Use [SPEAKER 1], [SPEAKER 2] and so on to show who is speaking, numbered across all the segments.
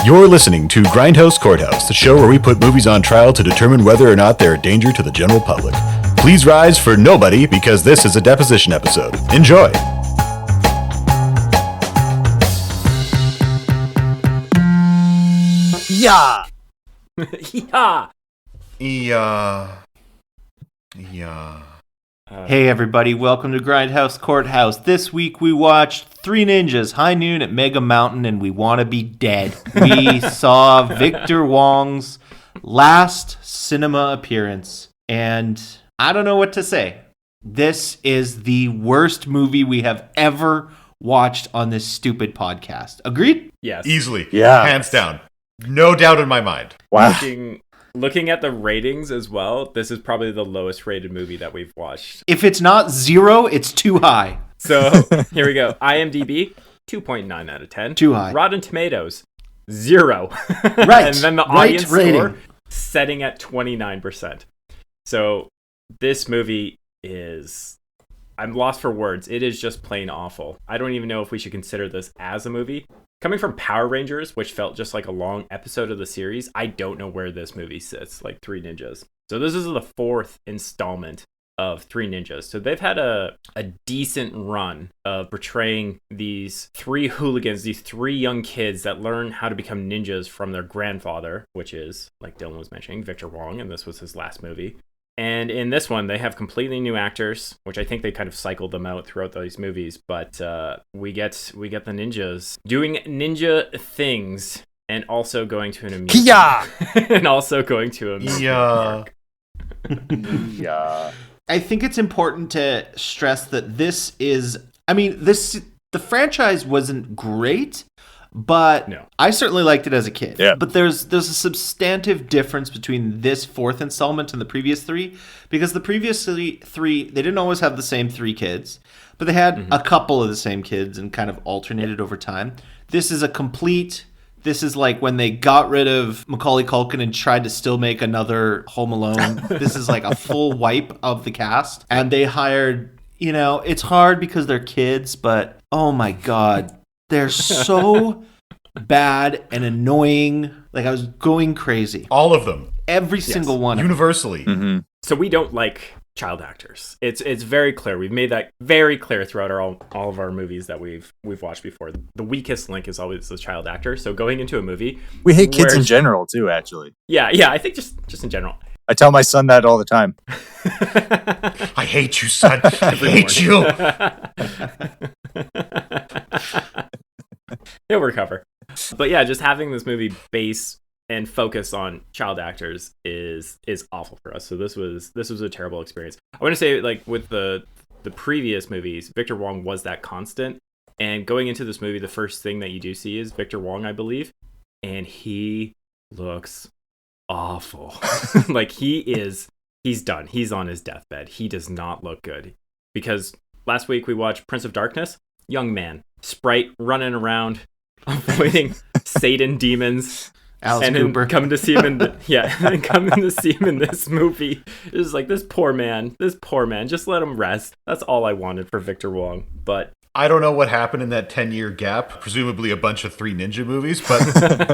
[SPEAKER 1] You're listening to Grindhouse Courthouse, the show where we put movies on trial to determine whether or not they're a danger to the general public. Please rise for nobody, because this is a deposition episode. Enjoy!
[SPEAKER 2] Yeah!
[SPEAKER 1] Yeah.
[SPEAKER 3] Hey everybody, welcome to Grindhouse Courthouse. This week we watched Three Ninjas, High Noon at Mega Mountain, and we want to be dead. We saw Victor Wong's last cinema appearance, and I don't know what to say. This is the worst movie we have ever watched on this stupid podcast. Agreed?
[SPEAKER 4] Yes.
[SPEAKER 1] Easily.
[SPEAKER 2] Yeah.
[SPEAKER 1] Hands down. No doubt in my mind.
[SPEAKER 2] Wow.
[SPEAKER 4] Looking at the ratings as well, this is probably the lowest rated movie that we've watched.
[SPEAKER 3] If it's not 0, it's too high.
[SPEAKER 4] So here we go. IMDb, 2.9 out of 10.
[SPEAKER 3] Too high.
[SPEAKER 4] Rotten Tomatoes, 0.
[SPEAKER 3] Right.
[SPEAKER 4] And then the
[SPEAKER 3] Right
[SPEAKER 4] audience
[SPEAKER 3] rating.
[SPEAKER 4] score setting at 29%. So this movie is... I'm lost for words. It is just plain awful. I don't even know if we should consider this as a movie. Coming from Power Rangers, which felt just like a long episode of the series, I don't know where this movie sits, like Three Ninjas. So this is the 4th installment of Three Ninjas. So they've had a decent run of portraying these 3 hooligans, these 3 young kids that learn how to become ninjas from their grandfather, which is, like Dylan was mentioning, Victor Wong, and this was his last movie. And in this one, they have completely new actors, which I think they kind of cycled them out throughout these movies. But we get the ninjas doing ninja things, and also going to an amusement
[SPEAKER 2] Yeah.
[SPEAKER 4] and also going to a amusement park.
[SPEAKER 2] Yeah.
[SPEAKER 3] I think it's important to stress that this is, the franchise wasn't great, but
[SPEAKER 4] No.
[SPEAKER 3] I certainly liked it as a kid.
[SPEAKER 2] Yeah.
[SPEAKER 3] But there's a substantive difference between this 4th installment and the previous 3, because the previous 3, they didn't always have the same 3 kids, but they had a couple of the same kids and kind of alternated over time. This is this is like when they got rid of Macaulay Culkin and tried to still make another Home Alone. This is like a full wipe of the cast. And they hired, it's hard because they're kids, but oh my God, they're so bad and annoying. Like, I was going crazy.
[SPEAKER 1] All of them.
[SPEAKER 3] Every single one.
[SPEAKER 1] Universally.
[SPEAKER 2] Mm-hmm.
[SPEAKER 4] So we don't like child actors. It's very clear. We've made that very clear throughout all of our movies that we've watched before. The weakest link is always the child actor. So going into a movie,
[SPEAKER 2] We hate kids in general, too, actually.
[SPEAKER 4] yeah, I think just in general.
[SPEAKER 2] I tell my son that all the time.
[SPEAKER 1] I hate you, son. I hate you.
[SPEAKER 4] He'll recover. But yeah, just having this movie base and focus on child actors is awful for us. So this was a terrible experience. I want to say, like, with the previous movies, Victor Wong was that constant. And going into this movie, the first thing that you do see is Victor Wong, I believe, and he looks awful. Like, he's done. He's on his deathbed. He does not look good. Because last week we watched Prince of Darkness, young man, sprite running around, avoiding Satan demons.
[SPEAKER 3] Alice
[SPEAKER 4] and
[SPEAKER 3] Cooper.
[SPEAKER 4] then coming to see him in this movie. It's like, this poor man, just let him rest. That's all I wanted for Victor Wong. But
[SPEAKER 1] I don't know what happened in that 10-year gap. Presumably a bunch of Three Ninja movies, but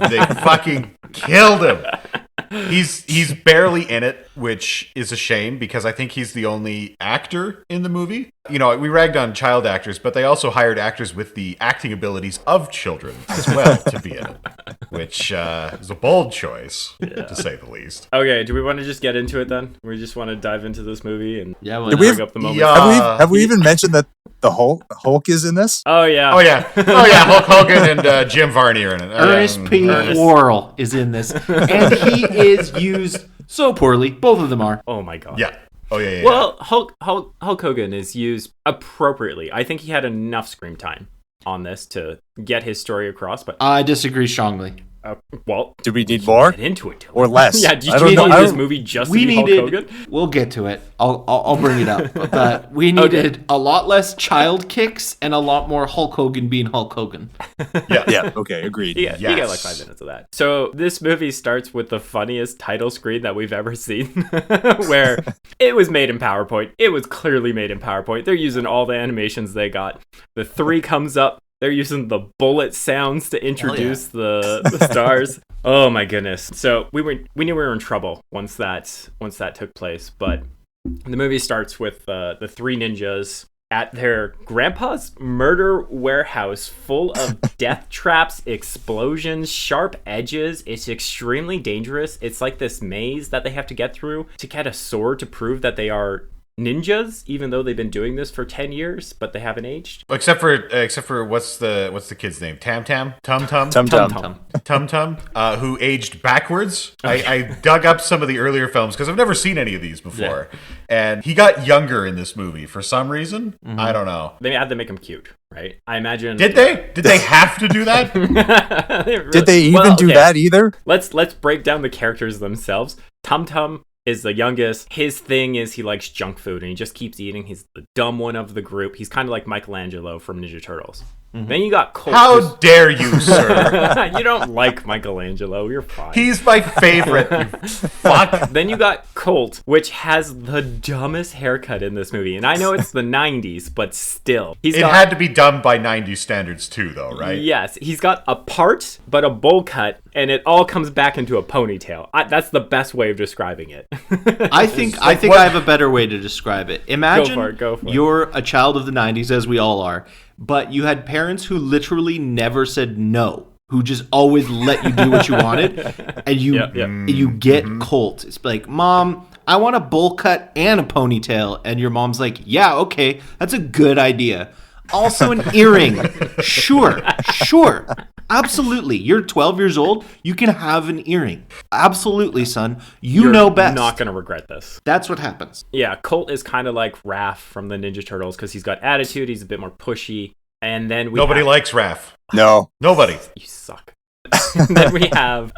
[SPEAKER 1] they fucking killed him. He's barely in it, which is a shame, because I think he's the only actor in the movie. We ragged on child actors, but they also hired actors with the acting abilities of children as well to be in it, which is a bold choice, to say the least.
[SPEAKER 4] okay, do we want to just get into it then? We just want to dive into this movie and
[SPEAKER 3] Yeah,
[SPEAKER 2] Did we
[SPEAKER 4] bring up the moment.
[SPEAKER 1] Yeah.
[SPEAKER 2] Have we even mentioned that the Hulk is in this?
[SPEAKER 4] Oh yeah.
[SPEAKER 1] Oh yeah, Hulk Hogan and Jim Varney are in it.
[SPEAKER 3] Ernest P. Worrell is in this, and he is used so poorly. Both of them are.
[SPEAKER 4] Oh my god.
[SPEAKER 1] Yeah. Oh yeah.
[SPEAKER 4] Well, Hulk Hogan is used appropriately. I think he had enough screen time on this to get his story across. But
[SPEAKER 3] I disagree strongly.
[SPEAKER 4] well,
[SPEAKER 2] Do we need more
[SPEAKER 4] get into it, Dylan.
[SPEAKER 2] or less?
[SPEAKER 4] Yeah, do
[SPEAKER 2] I
[SPEAKER 4] you
[SPEAKER 2] don't
[SPEAKER 4] need
[SPEAKER 2] know.
[SPEAKER 4] this movie just
[SPEAKER 3] We
[SPEAKER 4] to be Hulk
[SPEAKER 3] needed.
[SPEAKER 4] Hogan?
[SPEAKER 3] We'll get to it. I'll bring it up. But we needed a lot less child kicks and a lot more Hulk Hogan being Hulk Hogan.
[SPEAKER 2] Yeah. Okay. Agreed.
[SPEAKER 4] You get like
[SPEAKER 1] Yes.
[SPEAKER 4] 5 minutes of that. So this movie starts with the funniest title screen that we've ever seen, where it was made in PowerPoint. It was clearly made in PowerPoint. They're using all the animations they got. The 3 comes up They're using the bullet sounds to introduce the stars. Oh my goodness. So we knew we were in trouble once that took place. But the movie starts with the three ninjas at their grandpa's murder warehouse full of death traps, explosions, sharp edges. It's extremely dangerous. It's like this maze that they have to get through to get a sword to prove that they are ninjas, even though they've been doing this for 10 years, but they haven't aged.
[SPEAKER 1] Except for what's the kid's name? Tum Tum, who aged backwards. I dug up some of the earlier films because I've never seen any of these before, and he got younger in this movie for some reason. I don't know.
[SPEAKER 4] They had to make him cute, right? I imagine.
[SPEAKER 1] Did they have to do that?
[SPEAKER 2] Did they even do that either?
[SPEAKER 4] Let's break down the characters themselves. Tum Tum is the youngest. His thing is he likes junk food and he just keeps eating. He's the dumb one of the group. He's kind of like Michelangelo from Ninja Turtles. Then you got Colt.
[SPEAKER 1] How dare you, sir?
[SPEAKER 4] You don't like Michelangelo. You're fine.
[SPEAKER 1] He's my favorite. You fuck.
[SPEAKER 4] Then you got Colt, which has the dumbest haircut in this movie. And I know it's the 90s, but still.
[SPEAKER 1] It had to be dumb by 90s standards too, though, right?
[SPEAKER 4] Yes. He's got a part, but a bowl cut, and it all comes back into a ponytail. That's the best way of describing it.
[SPEAKER 3] I think I have a better way to describe it. Imagine
[SPEAKER 4] Go for it.
[SPEAKER 3] You're a child of the 90s, as we all are, but you had parents who literally never said no, who just always let you do what you wanted, and you get Colt. It's like, Mom, I want a bowl cut and a ponytail, and your mom's like, yeah, okay, that's a good idea. Also an earring. Sure. Absolutely. You're 12 years old. You can have an earring. Absolutely, son. You're know best.
[SPEAKER 4] Not going to regret this.
[SPEAKER 3] That's what happens.
[SPEAKER 4] Yeah, Colt is kind of like Raph from the Ninja Turtles because he's got attitude. He's a bit more pushy. And then
[SPEAKER 1] nobody likes Raph.
[SPEAKER 2] No.
[SPEAKER 1] Nobody.
[SPEAKER 4] You suck. Then we have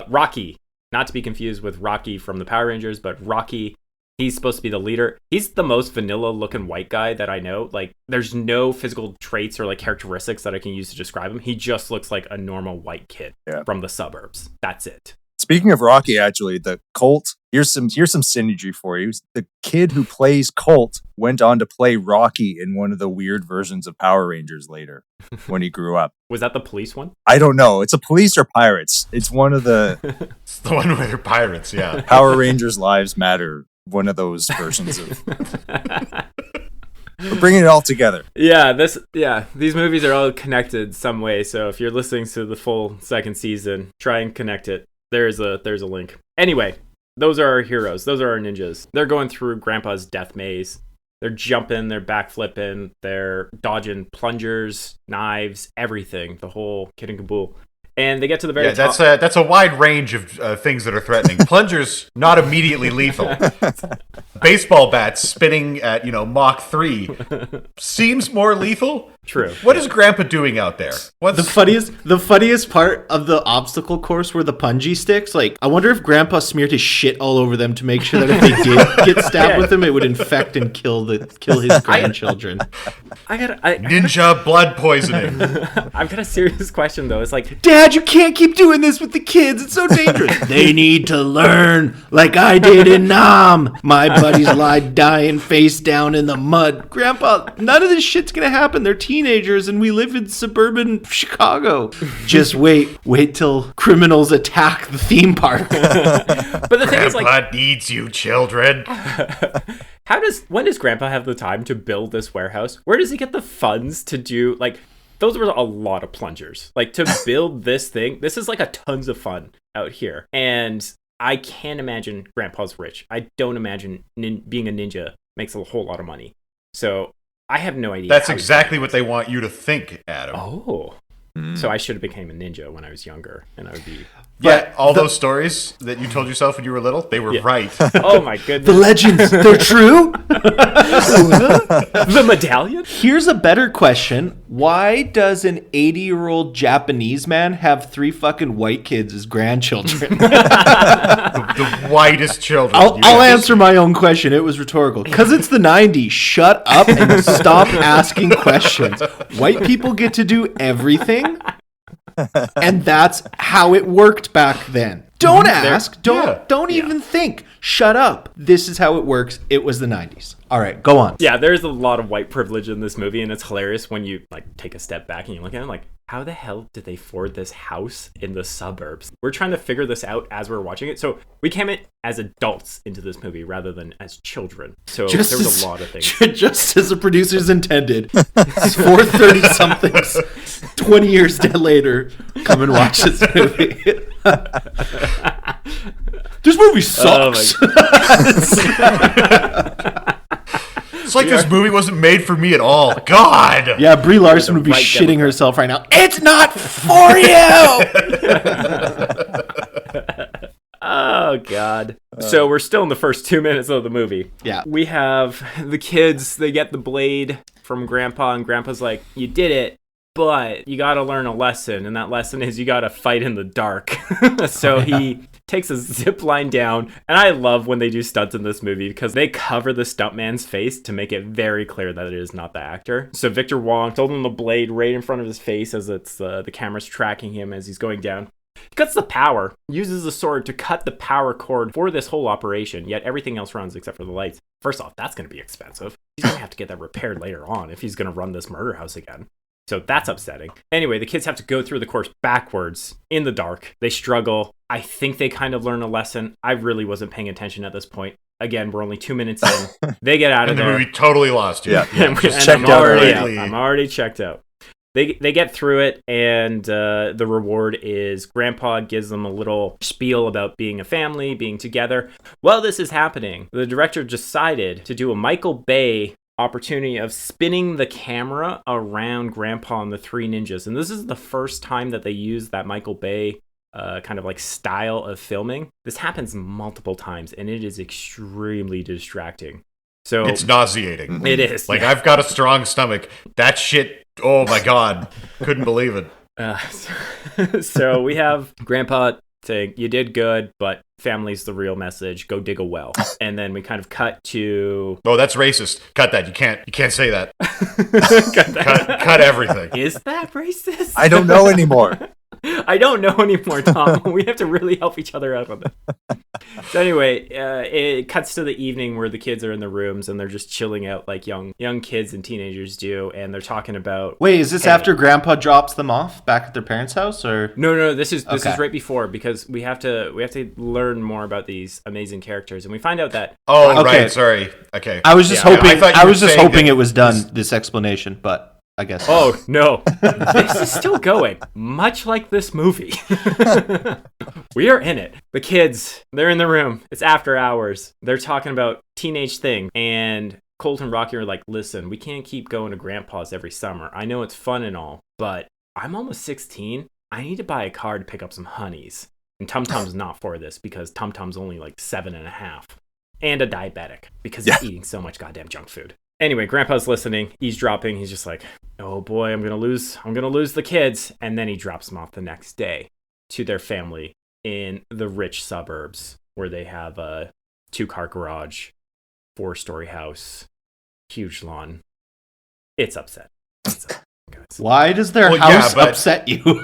[SPEAKER 4] Rocky. Not to be confused with Rocky from the Power Rangers, but Rocky. He's supposed to be the leader. He's the most vanilla looking white guy that I know. Like, there's no physical traits or like characteristics that I can use to describe him. He just looks like a normal white kid from the suburbs. That's it.
[SPEAKER 2] Speaking of Rocky, actually, the Colt, here's some synergy for you. The kid who plays Colt went on to play Rocky in one of the weird versions of Power Rangers later when he grew up.
[SPEAKER 4] Was that the police one?
[SPEAKER 2] I don't know. It's a police or pirates. It's one of the...
[SPEAKER 1] It's the one where they're pirates, yeah.
[SPEAKER 2] Power Rangers Lives Matter. One of those versions of... We're bringing it all together.
[SPEAKER 4] These movies are all connected some way. So if you're listening to the full second season, try and connect it. There's a link. Anyway, those are our heroes. Those are our ninjas. They're going through Grandpa's death maze. They're jumping, they're backflipping, they're dodging plungers, knives, everything. The whole kit and caboodle. And they get to the very top.
[SPEAKER 1] That's a wide range of things that are threatening. Plungers, not immediately lethal. Baseball bats spinning at, Mach 3 seems more lethal.
[SPEAKER 4] True.
[SPEAKER 1] What is Grandpa doing out there? What's
[SPEAKER 3] the funniest part of the obstacle course were the punji sticks? Like, I wonder if Grandpa smeared his shit all over them to make sure that if they did get stabbed with them, it would infect and kill his grandchildren.
[SPEAKER 1] Ninja blood poisoning.
[SPEAKER 4] I've got a serious question though. It's like,
[SPEAKER 3] Dad, you can't keep doing this with the kids. It's so dangerous. They need to learn, like I did in Nam. My buddies lied dying face down in the mud. Grandpa, none of this shit's gonna happen. They're teenagers and we live in suburban Chicago. Just wait till criminals attack the theme park.
[SPEAKER 4] But the thing is,
[SPEAKER 1] Grandpa needs you, children.
[SPEAKER 4] When does Grandpa have the time to build this warehouse? Where does he get the funds to do, like, those were a lot of plungers. Like, to build this thing, this is like a tons of fun out here. And I can't imagine Grandpa's rich. I don't imagine being a ninja makes a whole lot of money. So I have no idea.
[SPEAKER 1] That's exactly what they want you to think, Adam.
[SPEAKER 4] Oh. So I should have became a ninja when I was younger, and I would be...
[SPEAKER 1] Those stories that you told yourself when you were little, they were right.
[SPEAKER 4] Oh my goodness.
[SPEAKER 3] The legends, they're true?
[SPEAKER 4] The medallion?
[SPEAKER 3] Here's a better question. Why does an 80-year-old Japanese man have 3 fucking white kids as grandchildren?
[SPEAKER 1] the whitest children.
[SPEAKER 3] I'll answer my own question. It was rhetorical. Because it's the 90s. Shut up and stop asking questions. White people get to do everything? And that's how it worked back then. Don't ask. Don't even think. Shut up. This is how it works. It was the 90s. All right, go on.
[SPEAKER 4] Yeah, there's a lot of white privilege in this movie, and it's hilarious when you like take a step back and you look at it like, how the hell did they afford this house in the suburbs? We're trying to figure this out as we're watching it. So we came in as adults into this movie rather than as children. So there was a lot of things.
[SPEAKER 3] Just as the producers intended. 430-somethings, 20 years later, come and watch this movie. This movie sucks.
[SPEAKER 1] It's like this movie wasn't made for me at all. God.
[SPEAKER 3] Yeah, Brie Larson would be shitting herself right now. It's not for you.
[SPEAKER 4] Oh, God. So we're still in the first 2 minutes of the movie.
[SPEAKER 3] Yeah.
[SPEAKER 4] We have the kids, they get the blade from Grandpa, and Grandpa's like, you did it, but you got to learn a lesson, and that lesson is you got to fight in the dark. So he takes a zip line down, and I love when they do stunts in this movie because they cover the stuntman's face to make it very clear that it is not the actor. So Victor Wong told him the blade right in front of his face as it's the camera's tracking him as he's going down. He cuts the power, uses the sword to cut the power cord for this whole operation, yet everything else runs except for the lights. First off, that's going to be expensive. He's going to have to get that repaired later on if he's going to run this murder house again. So that's upsetting. Anyway, the kids have to go through the course backwards in the dark. They struggle. I think they kind of learn a lesson. I really wasn't paying attention at this point. Again, we're only 2 minutes in. They get out of there.
[SPEAKER 1] The movie totally lost you.
[SPEAKER 2] Yeah.
[SPEAKER 4] And
[SPEAKER 2] Checked out already.
[SPEAKER 4] I'm already checked out. They get through it, and the reward is Grandpa gives them a little spiel about being a family, being together. While this is happening, the director decided to do a Michael Bay opportunity of spinning the camera around Grandpa and the Three Ninjas. And this is the first time that they use that Michael Bay kind of like style of filming. This happens multiple times, and it is extremely distracting. So
[SPEAKER 1] it's nauseating.
[SPEAKER 4] It is.
[SPEAKER 1] Like, I've got a strong stomach. That shit, oh my God. Couldn't believe it.
[SPEAKER 4] So we have Grandpa saying, you did good, but family's the real message. Go dig a well. And then we kind of cut to...
[SPEAKER 1] Oh, that's racist. Cut that. You can't say that. Cut everything.
[SPEAKER 4] Is that racist?
[SPEAKER 2] I don't know anymore.
[SPEAKER 4] I don't know anymore, Tom. We have to really help each other out on this. So anyway, it cuts to the evening where the kids are in the rooms and they're just chilling out like young kids and teenagers do, and they're talking about...
[SPEAKER 3] Wait, is this after Grandpa drops them off back at their parents' house, or...
[SPEAKER 4] No, this is right before, because we have to learn more about these amazing characters, and we find out that...
[SPEAKER 1] Oh, okay. Right, sorry. Okay.
[SPEAKER 3] I was just hoping
[SPEAKER 1] I was just hoping
[SPEAKER 3] it was done, this explanation, but... I guess.
[SPEAKER 4] Oh, no. This is still going, much like this movie. We are in it. The kids, they're in the room. It's after hours. They're talking about teenage things. And Colt and Rocky are like, listen, we can't keep going to Grandpa's every summer. I know it's fun and all, but I'm almost 16. I need to buy a car to pick up some honeys. And Tum Tum's not for this because Tum Tum's only like 7.5. And a diabetic because he's eating so much goddamn junk food. Anyway, Grandpa's listening, eavesdropping. He's just like, oh boy, I'm gonna lose the kids. And then he drops them off the next day to their family in the rich suburbs where they have a 2-car garage, 4-story house, huge lawn. It's upset. Guys.
[SPEAKER 3] Why does their house upset you?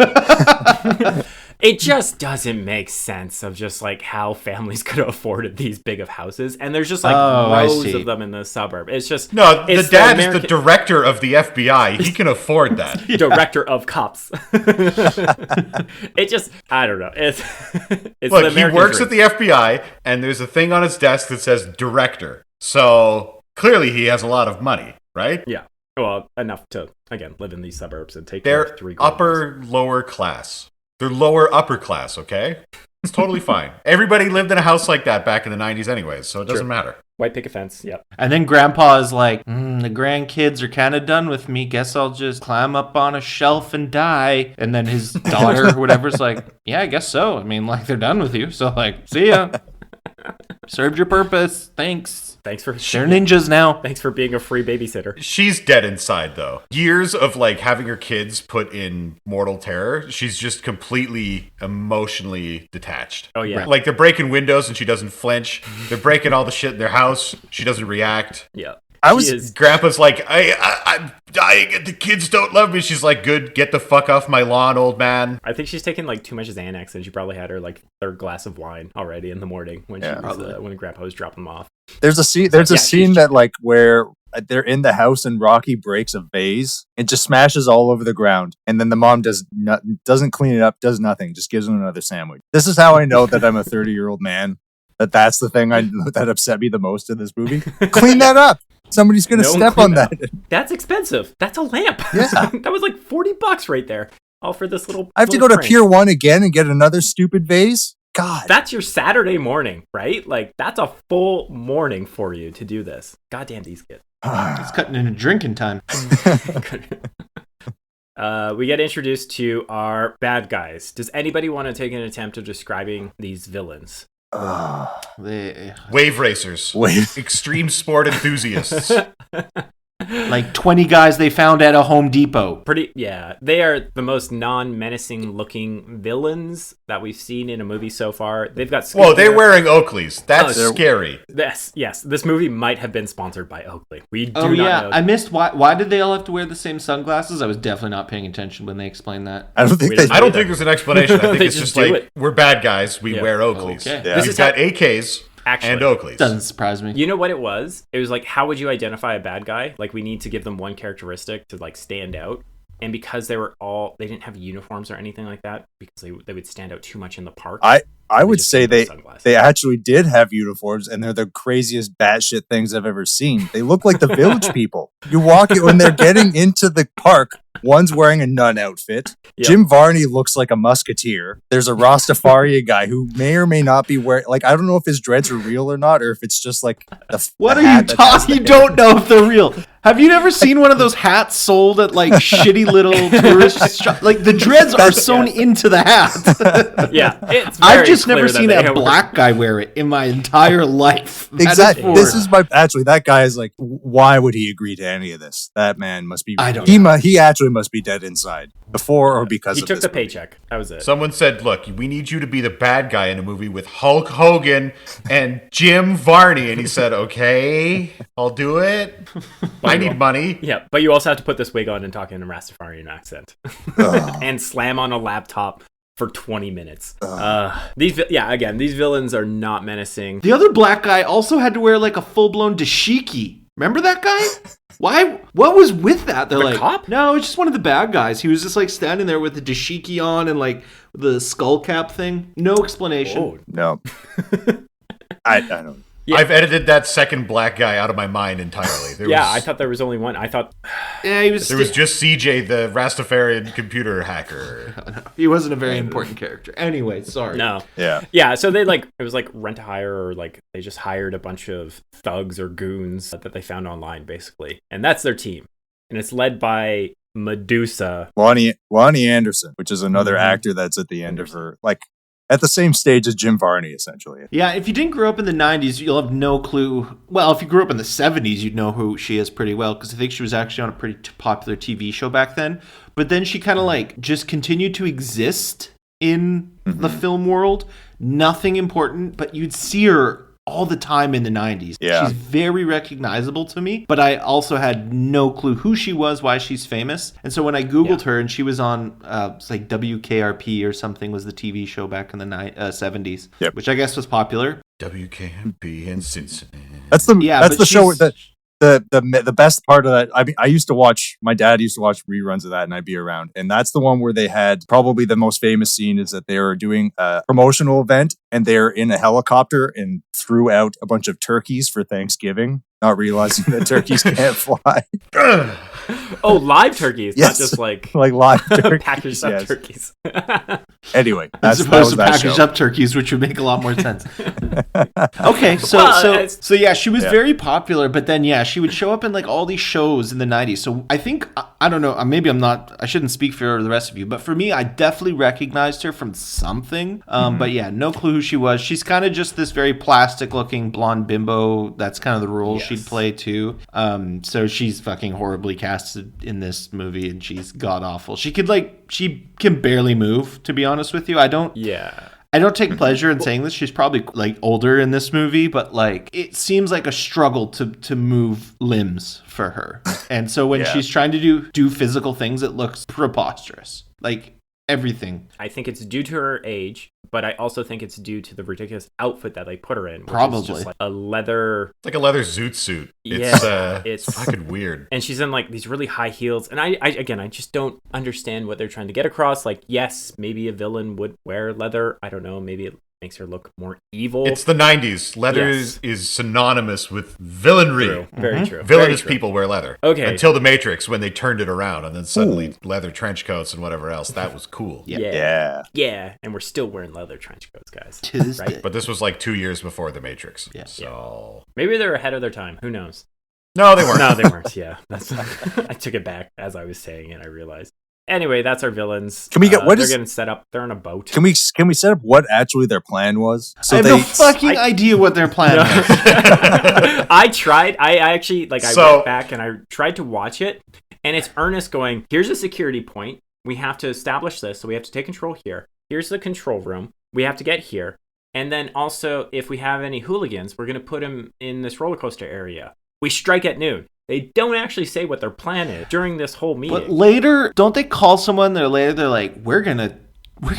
[SPEAKER 4] It just doesn't make sense of just like how families could afford these big of houses, and there's just like rows of them in the suburb. It's just
[SPEAKER 1] the dad is the director of the FBI. He can afford that.
[SPEAKER 4] Director of cops. It just I don't know. It's
[SPEAKER 1] look. He works at the FBI, and there's a thing on his desk that says director. So clearly, he has a lot of money, right?
[SPEAKER 4] Yeah. Well, enough to again live in these suburbs and take care of 3
[SPEAKER 1] lower class. They're lower upper class, okay? It's totally fine. Everybody lived in a house like that back in the 90s anyways, so it doesn't matter.
[SPEAKER 4] White picket fence, yep.
[SPEAKER 3] And then Grandpa is like, the grandkids are kind of done with me. Guess I'll just climb up on a shelf and die. And then his daughter or whatever's like, yeah, I guess so. I mean, like, they're done with you. So, like, see ya. Served your purpose. Thanks for... They're ninjas now.
[SPEAKER 4] Thanks for being a free babysitter.
[SPEAKER 1] She's dead inside, though. Years of, like, having her kids put in mortal terror, she's just completely emotionally detached.
[SPEAKER 4] Oh, yeah.
[SPEAKER 1] Like, they're breaking windows and she doesn't flinch. They're breaking all the shit in their house. She doesn't react.
[SPEAKER 4] Yeah.
[SPEAKER 1] Grandpa's like, I'm dying and the kids don't love me. She's like, good, get the fuck off my lawn, old man.
[SPEAKER 4] I think she's taken like too much Xanax, and she probably had her like third glass of wine already in the morning when when Grandpa was dropping them off.
[SPEAKER 2] There's a scene. There's a scene that like where they're in the house and Rocky breaks a vase and just smashes all over the ground, and then the mom doesn't clean it up, does nothing, just gives him another sandwich. This is how I know that I'm a 30-year-old man. That's the thing that upset me the most in this movie. Clean that up. Somebody's gonna step on that.
[SPEAKER 4] That's expensive. That's a lamp.
[SPEAKER 2] Yeah,
[SPEAKER 4] that was like $40 right there. All for this little.
[SPEAKER 2] I have to go to Pier 1 again and get another stupid vase. God,
[SPEAKER 4] that's your Saturday morning, right? Like that's a full morning for you to do this. Goddamn these kids.
[SPEAKER 3] It's cutting into drinking time.
[SPEAKER 4] We get introduced to our bad guys. Does anybody want to take an attempt of describing these villains?
[SPEAKER 1] Wave racers. Extreme sport enthusiasts.
[SPEAKER 3] Like 20 guys they found at a Home Depot.
[SPEAKER 4] They are the most non-menacing looking villains that we've seen in a movie so far. They've got
[SPEAKER 1] Whoa, they're wearing Oakleys. That's scary.
[SPEAKER 4] Yes. This movie might have been sponsored by Oakley. We do not know.
[SPEAKER 3] I missed why did they all have to wear the same sunglasses? I was definitely not paying attention when they explained that.
[SPEAKER 2] I don't think
[SPEAKER 1] there's an explanation. I think it's just like we're bad guys, we wear Oakleys.
[SPEAKER 3] Okay.
[SPEAKER 1] Yeah. We've got AKs. Actually, and Oakleys.
[SPEAKER 3] Doesn't surprise me.
[SPEAKER 4] You know what it was? It was like, how would you identify a bad guy? Like, we need to give them one characteristic to like stand out. And because they didn't have uniforms or anything like that, because they would stand out too much in the park.
[SPEAKER 2] I would say they actually did have uniforms, and they're the craziest batshit things I've ever seen. They look like the Village People. You walk it when they're getting into the park. One's wearing a nun outfit. Yep. Jim Varney looks like a musketeer. There's a Rastafari guy who may or may not be wearing, like, I don't know if his dreads are real or not, or if it's just like
[SPEAKER 3] what are you talking? You don't know if they're real. Have you never seen one of those hats sold at like shitty little tourist shops? Like the dreads are sewn into the hat.
[SPEAKER 4] Yeah, it's
[SPEAKER 3] I've just never seen a black guy wear it in my entire life.
[SPEAKER 2] Exactly. This is that guy is like, why would he agree to any of this? That man must be.
[SPEAKER 3] I don't know.
[SPEAKER 2] He actually must be dead inside before or because
[SPEAKER 4] he
[SPEAKER 2] of
[SPEAKER 4] took
[SPEAKER 2] this
[SPEAKER 4] the
[SPEAKER 2] movie.
[SPEAKER 4] paycheck. That was it.
[SPEAKER 1] Someone said, "Look, we need you to be the bad guy in a movie with Hulk Hogan and Jim Varney," and he said, "Okay, I'll do it. I need money."
[SPEAKER 4] Yeah, but you also have to put this wig on and talk in a Rastafarian accent, and slam on a laptop for 20 minutes. These villains are not menacing.
[SPEAKER 3] The other black guy also had to wear like a full-blown dashiki. Remember that guy? Why? What was with that? They're
[SPEAKER 4] the
[SPEAKER 3] like,
[SPEAKER 4] cop?
[SPEAKER 3] No, it's just one of the bad guys. He was just like standing there with the dashiki on and like the skull cap thing. No explanation.
[SPEAKER 2] Oh, no. I don't.
[SPEAKER 1] Yeah. I've edited that second black guy out of my mind entirely.
[SPEAKER 4] I thought there was only one. I thought
[SPEAKER 3] he was.
[SPEAKER 1] There was just CJ, the Rastafarian computer hacker.
[SPEAKER 3] No, he wasn't a very important character. Anyway, sorry.
[SPEAKER 4] No.
[SPEAKER 2] Yeah.
[SPEAKER 4] So they it was like rent a hire, or like they just hired a bunch of thugs or goons that they found online, basically, and that's their team, and it's led by Medusa,
[SPEAKER 2] Lonnie Anderson, which is another actor that's at the end of her at the same stage as Jim Varney, essentially.
[SPEAKER 3] Yeah, if you didn't grow up in the 90s, you'll have no clue. Well, if you grew up in the 70s, you'd know who she is pretty well, because I think she was actually on a pretty popular TV show back then. But then she kind of just continued to exist in the film world. Nothing important, but you'd see her all the time in the 90s.
[SPEAKER 2] Yeah.
[SPEAKER 3] She's very recognizable to me, but I also had no clue who she was, why she's famous. And so when I Googled her, and she was on it's like WKRP or something was the TV show back in the 70s, which I guess was popular.
[SPEAKER 1] WKRP in Cincinnati.
[SPEAKER 2] That's the show that the best part of that. I mean, my dad used to watch reruns of that, and I'd be around. And that's the one where they had probably the most famous scene is that they were doing a promotional event, and they're in a helicopter and threw out a bunch of turkeys for Thanksgiving, not realizing that turkeys can't fly.
[SPEAKER 4] Oh, live turkeys,
[SPEAKER 2] yes.
[SPEAKER 4] Not just like
[SPEAKER 2] live turkeys,
[SPEAKER 4] packaged up turkeys.
[SPEAKER 2] Anyway,
[SPEAKER 3] as opposed to packaged up turkeys, which would make a lot more sense. Okay, so yeah, she was very popular, but then she would show up in all these shows in the 90s. So I think, I don't know, maybe I shouldn't speak for the rest of you, but for me, I definitely recognized her from something. But no clue who she was. She's kind of just this very plastic looking blonde bimbo. That's kind of the role she'd play too. So she's fucking horribly casted in this movie, and she's god awful. She can barely move, to be honest with you. I don't take pleasure in saying this. She's probably like older in this movie, but like it seems like a struggle to move limbs for her. And so when she's trying to do physical things, it looks preposterous. Like everything.
[SPEAKER 4] I think it's due to her age, but I also think it's due to the ridiculous outfit that they put her in. Which
[SPEAKER 3] Probably.
[SPEAKER 4] is just like a leather.
[SPEAKER 1] It's like a leather zoot suit. It's fucking weird.
[SPEAKER 4] And she's in like these really high heels. And I just don't understand what they're trying to get across. Like, yes, maybe a villain would wear leather. I don't know. Maybe it makes her look more evil.
[SPEAKER 1] It's the 90s. Leather is synonymous with villainry.
[SPEAKER 4] True. Very true.
[SPEAKER 1] Villainous people wear leather.
[SPEAKER 4] Okay.
[SPEAKER 1] Until the Matrix, when they turned it around, and then suddenly leather trench coats and whatever else. That was cool.
[SPEAKER 4] Yeah. And we're still wearing leather trench coats, guys.
[SPEAKER 3] Right?
[SPEAKER 1] But this was like 2 years before the Matrix.
[SPEAKER 3] Yeah.
[SPEAKER 1] So
[SPEAKER 4] maybe they're ahead of their time. Who knows?
[SPEAKER 1] no, they weren't.
[SPEAKER 4] No, they weren't. Yeah. I took it back as I was saying it. I realized. Anyway, that's our villains.
[SPEAKER 2] Can we get
[SPEAKER 4] they're getting set up? They're on a boat.
[SPEAKER 2] Can we set up what actually their plan was?
[SPEAKER 3] So I have no fucking idea what their plan was.
[SPEAKER 4] I tried. I actually I went back and I tried to watch it, and it's Ernest going, "Here's a security point. We have to establish this, so we have to take control here. Here's the control room. We have to get here, and then also if we have any hooligans, we're gonna put them in this roller coaster area. We strike at noon." They don't actually say what their plan is during this whole meeting.
[SPEAKER 3] But later, don't they call someone? They're like, "We're gonna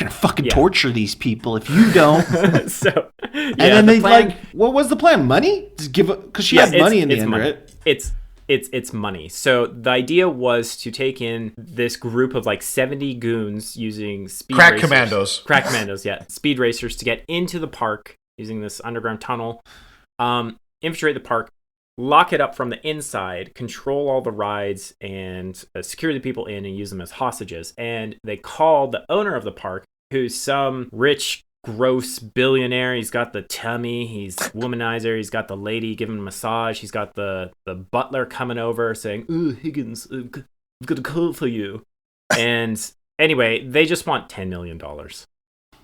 [SPEAKER 3] fucking torture these people if you don't." And then they plan, what was the plan? Money? Just give because she has money in the end,
[SPEAKER 4] money.
[SPEAKER 3] right?
[SPEAKER 4] It's money. So the idea was to take in this group of like 70 goons using
[SPEAKER 1] crack commandos,
[SPEAKER 4] speed racers to get into the park using this underground tunnel, infiltrate the park. Lock it up from the inside, control all the rides, and secure the people in and use them as hostages. And they called the owner of the park, who's some rich, gross billionaire. He's got the tummy, he's womanizer, he's got the lady giving him a massage, he's got the butler coming over saying, "Ooh, Higgins, I've got a call for you." And anyway, they just want $10 million.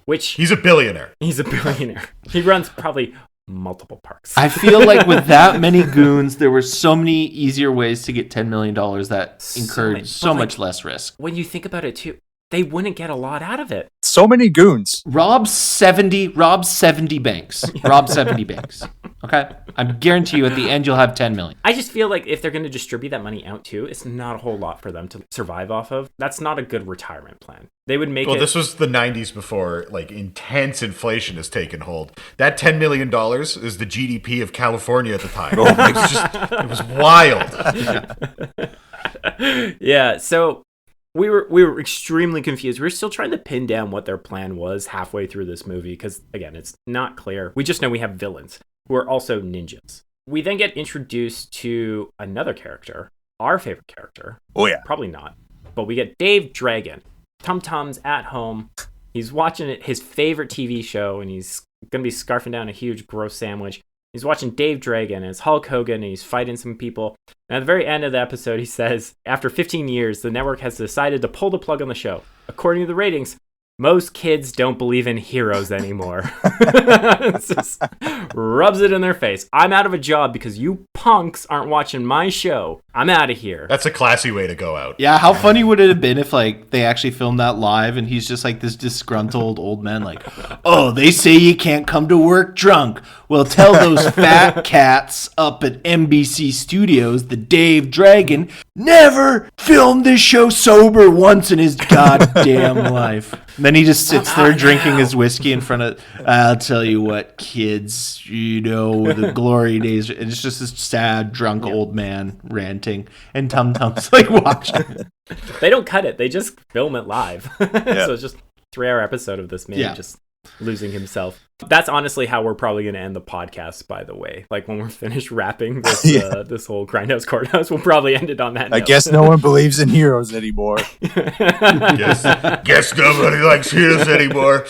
[SPEAKER 4] Which
[SPEAKER 1] he's a billionaire.
[SPEAKER 4] He runs probably multiple parks.
[SPEAKER 3] I feel like with that many goons, there were so many easier ways to get $10 million that incurred so much less risk.
[SPEAKER 4] When you think about it too, they wouldn't get a lot out of it.
[SPEAKER 2] So many goons.
[SPEAKER 3] Rob 70 banks. Rob 70 banks. Okay? I guarantee you at the end you'll have 10 million.
[SPEAKER 4] I just feel like if they're going to distribute that money out too, it's not a whole lot for them to survive off of. That's not a good retirement plan. They would make
[SPEAKER 1] this was the 90s before like intense inflation has taken hold. That $10 million is the GDP of California at the time. It was wild.
[SPEAKER 4] Yeah, so we were extremely confused. We were still trying to pin down what their plan was halfway through this movie because, again, it's not clear. We just know we have villains who are also ninjas. We then get introduced to another character, our favorite character.
[SPEAKER 2] Oh, yeah.
[SPEAKER 4] Probably not. But we get Dave Dragon. Tum Tum's at home. He's watching his favorite TV show, and he's going to be scarfing down a huge gross sandwich. He's watching Dave Dragon, and it's Hulk Hogan, and he's fighting some people. And at the very end of the episode, he says, after 15 years, the network has decided to pull the plug on the show. According to the ratings, most kids don't believe in heroes anymore. Just rubs it in their face. I'm out of a job because you punks aren't watching my show. I'm out of here.
[SPEAKER 1] That's a classy way to go out.
[SPEAKER 3] Yeah, how funny would it have been if like they actually filmed that live and he's just like this disgruntled old man like, "Oh, they say you can't come to work drunk. Well, tell those fat cats up at NBC Studios the Dave Dragon never filmed this show sober once in his goddamn life." And then he just sits there drinking his whiskey in front of, "I'll tell you what, kids, the glory days." And it's just this sad, drunk old man ranting. And Tum Tum's like watching.
[SPEAKER 4] They don't cut it. They just film it live. So it's just a 3-hour episode of this man just losing himself. That's honestly how we're probably going to end the podcast, by the way. Like when we're finished wrapping this this whole Grindhouse Courthouse, we'll probably end it on that note.
[SPEAKER 2] I guess no one believes in heroes anymore.
[SPEAKER 1] Guess nobody likes heroes anymore.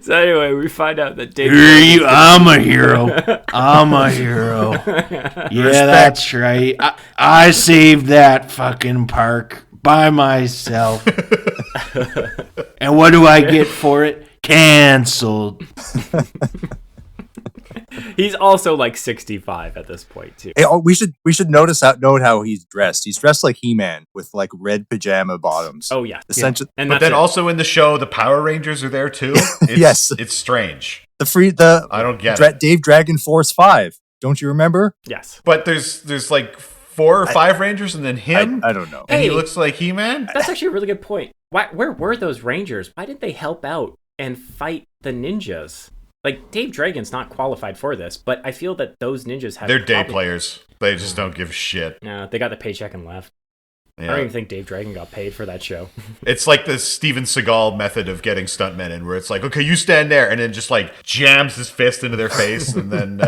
[SPEAKER 4] So anyway, we find out that Dave...
[SPEAKER 3] I'm a hero. I'm a hero. Yeah, that's right. I saved that fucking park by myself. And what do I get for it? Canceled.
[SPEAKER 4] He's also like 65 at this point too.
[SPEAKER 2] Hey, we should note how he's dressed. He's dressed like He-Man with like red pajama bottoms.
[SPEAKER 4] Oh yeah,
[SPEAKER 2] essentially.
[SPEAKER 4] And
[SPEAKER 1] but then also in the show, the Power Rangers are there too.
[SPEAKER 2] Yes,
[SPEAKER 1] it's strange.
[SPEAKER 2] I
[SPEAKER 1] don't get it.
[SPEAKER 2] Dave Dragon Force 5. Don't you remember?
[SPEAKER 4] Yes,
[SPEAKER 1] but there's like 4 or 5 Rangers, and then him.
[SPEAKER 2] I don't know.
[SPEAKER 1] And he looks like He-Man.
[SPEAKER 4] That's actually a really good point. Where were those Rangers? Why didn't they help out and fight the ninjas? Like, Dave Dragon's not qualified for this, but I feel that those ninjas have...
[SPEAKER 1] They're day players. They just don't give a shit.
[SPEAKER 4] No, they got the paycheck and left. Yeah. I don't even think Dave Dragon got paid for that show.
[SPEAKER 1] It's like the Steven Seagal method of getting stuntmen in, where it's like, okay, you stand there, and then just like jams his fist into their face, and then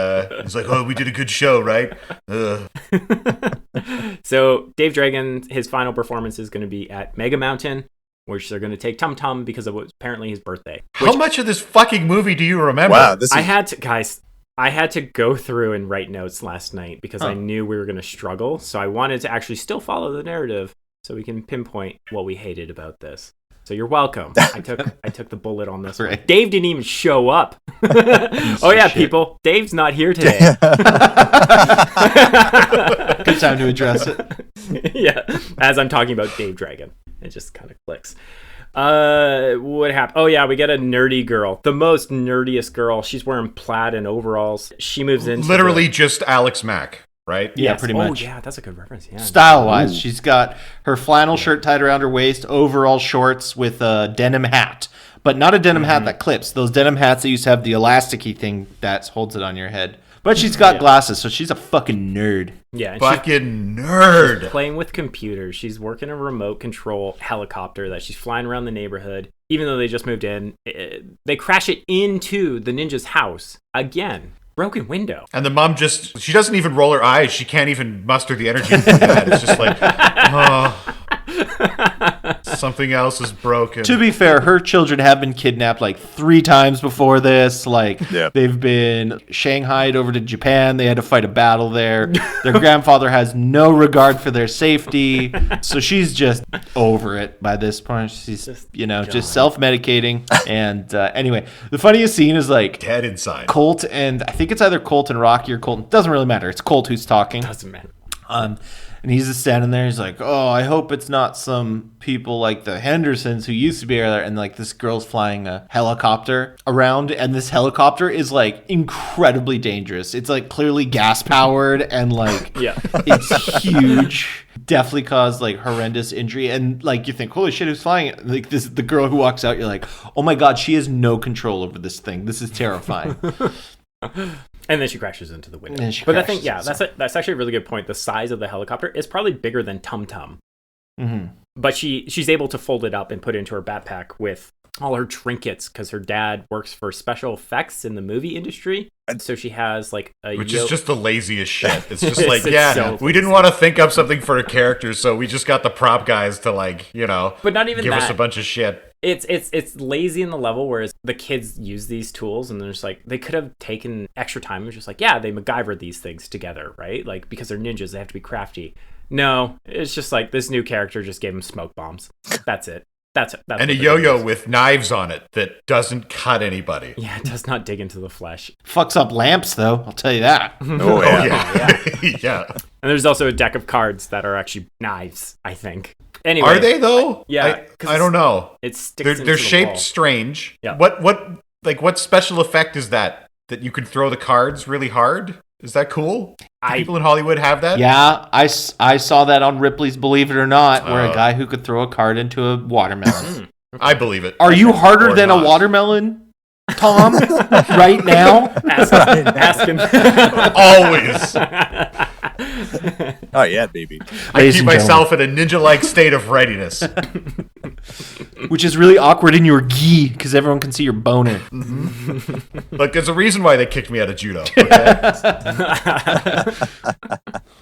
[SPEAKER 1] he's like, oh, we did a good show, right?
[SPEAKER 4] So Dave Dragon, his final performance is going to be at Mega Mountain, which they're going to take Tum Tum because it was apparently his birthday.
[SPEAKER 1] How much of this fucking movie do you remember?
[SPEAKER 2] Wow,
[SPEAKER 4] I had to go through and write notes last night because I knew we were going to struggle. So I wanted to actually still follow the narrative so we can pinpoint what we hated about this. So you're welcome. I took the bullet on this one. Dave didn't even show up. Oh yeah, people. Dave's not here today.
[SPEAKER 3] Good time to address it.
[SPEAKER 4] Yeah, as I'm talking about Dave Dragon, it just kind of clicks. What happened? Oh yeah, we get a nerdy girl, the most nerdiest girl. She's wearing plaid and overalls. She moves in
[SPEAKER 1] literally just Alex Mack, right?
[SPEAKER 3] Yeah, pretty much.
[SPEAKER 4] Oh yeah, that's a good reference. Yeah,
[SPEAKER 3] style wise, she's got her flannel shirt tied around her waist, overall shorts with a denim hat, but not a denim hat that clips. Those denim hats that used to have the elasticy thing that holds it on your head. But she's got glasses, so she's a fucking nerd.
[SPEAKER 4] Yeah, and
[SPEAKER 1] fucking nerd.
[SPEAKER 4] She's playing with computers. She's working a remote control helicopter that she's flying around the neighborhood. Even though they just moved in, they crash it into the ninja's house again. Broken window.
[SPEAKER 1] And the mom she doesn't even roll her eyes. She can't even muster the energy to do that. It's just like, oh, something else is broken.
[SPEAKER 3] To be fair, her children have been kidnapped like 3 times before this. They've been shanghaied over to Japan. They had to fight a battle there. Their grandfather has no regard for their safety. So she's just over it by this point. She's just self-medicating. And anyway, the funniest scene is like
[SPEAKER 1] dead inside.
[SPEAKER 3] Colt, and I think it's either Colt and Rocky or Colt. Doesn't really matter. It's Colt who's talking.
[SPEAKER 4] Doesn't matter.
[SPEAKER 3] And he's just standing there. He's like, oh, I hope it's not some people like the Hendersons who used to be there. And like this girl's flying a helicopter around. And this helicopter is like incredibly dangerous. It's like clearly gas powered and like it's huge. Definitely caused like horrendous injury. And like you think, holy shit, who's flying it? Like the girl who walks out, you're like, oh my God, she has no control over this thing. This is terrifying.
[SPEAKER 4] And then she crashes into the window. But I think, that's actually a really good point. The size of the helicopter is probably bigger than Tum Tum. Mm-hmm. But she's able to fold it up and put it into her backpack with all her trinkets because her dad works for special effects in the movie industry. And so she has like
[SPEAKER 1] which is just the laziest shit. It's just like, we didn't want to think up something for a character, so we just got the prop guys to
[SPEAKER 4] but not even
[SPEAKER 1] give us a bunch of shit.
[SPEAKER 4] It's lazy in the level, whereas the kids use these tools and they're just like, they could have taken extra time and just like, they MacGyvered these things together, right? Like, because they're ninjas, they have to be crafty. No, it's just like this new character just gave them smoke bombs. That's it. That's
[SPEAKER 1] and a yo-yo with knives on it that doesn't cut anybody.
[SPEAKER 4] Yeah, it does not dig into the flesh.
[SPEAKER 3] Fucks up lamps, though. I'll tell you that.
[SPEAKER 1] Oh, yeah. Yeah.
[SPEAKER 4] And there's also a deck of cards that are actually knives, I think. Anyway,
[SPEAKER 1] are they though?
[SPEAKER 4] Yeah,
[SPEAKER 1] I don't know.
[SPEAKER 4] It sticks.
[SPEAKER 1] They're shaped strange.
[SPEAKER 4] Yeah.
[SPEAKER 1] What special effect is that you can throw the cards really hard? Is that cool? Do people in Hollywood have that?
[SPEAKER 3] Yeah, I saw that on Ripley's Believe It or Not, where a guy who could throw a card into a watermelon.
[SPEAKER 1] I believe it.
[SPEAKER 3] Are you harder than a watermelon, Tom? Right now?
[SPEAKER 4] Ask him.
[SPEAKER 1] Always.
[SPEAKER 2] Oh yeah, baby.
[SPEAKER 1] I keep myself in a ninja-like state of readiness.
[SPEAKER 3] Which is really awkward in your gi, because everyone can see your boner.
[SPEAKER 1] Mm-hmm. Look, there's a reason why they kicked me out of judo. Okay?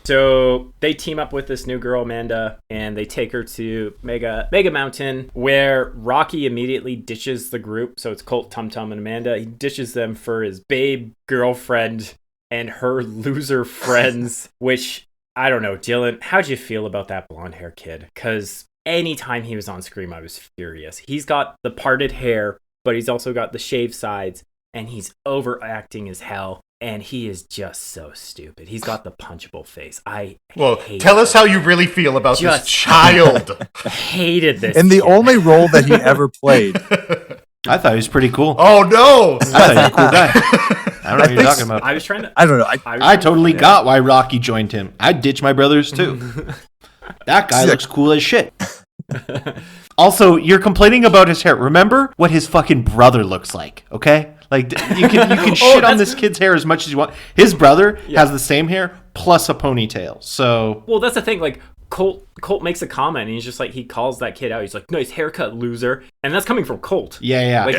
[SPEAKER 4] So they team up with this new girl, Amanda, and they take her to Mega Mountain, where Rocky immediately ditches the group. So it's Colt, Tum Tum, and Amanda. He ditches them for his babe girlfriend and her loser friends, which, I don't know, Dylan, how'd you feel about that blonde hair kid? Because anytime he was on screen, I was furious. He's got the parted hair, but he's also got the shaved sides, and he's overacting as hell. And he is just so stupid. He's got the punchable face.
[SPEAKER 1] Tell us how you really feel about this child.
[SPEAKER 4] Hated this.
[SPEAKER 2] And the
[SPEAKER 4] kid.
[SPEAKER 2] only role that he ever played.
[SPEAKER 3] I thought he was pretty cool.
[SPEAKER 1] Oh no!
[SPEAKER 3] I thought he was a cool guy. I don't know what you're talking about.
[SPEAKER 4] I was trying to.
[SPEAKER 2] I don't know.
[SPEAKER 3] I totally got why Rocky joined him. I'd ditch my brothers too. That guy looks cool as shit. Also, you're complaining about his hair. Remember what his fucking brother looks like, okay? Like you can shit on this kid's hair as much as you want. His brother has the same hair plus a ponytail. So
[SPEAKER 4] well, that's the thing. Like Colt makes a comment, and he's just like he calls that kid out. He's like, "Nice haircut, loser," and that's coming from Colt.
[SPEAKER 3] Yeah.
[SPEAKER 4] Like,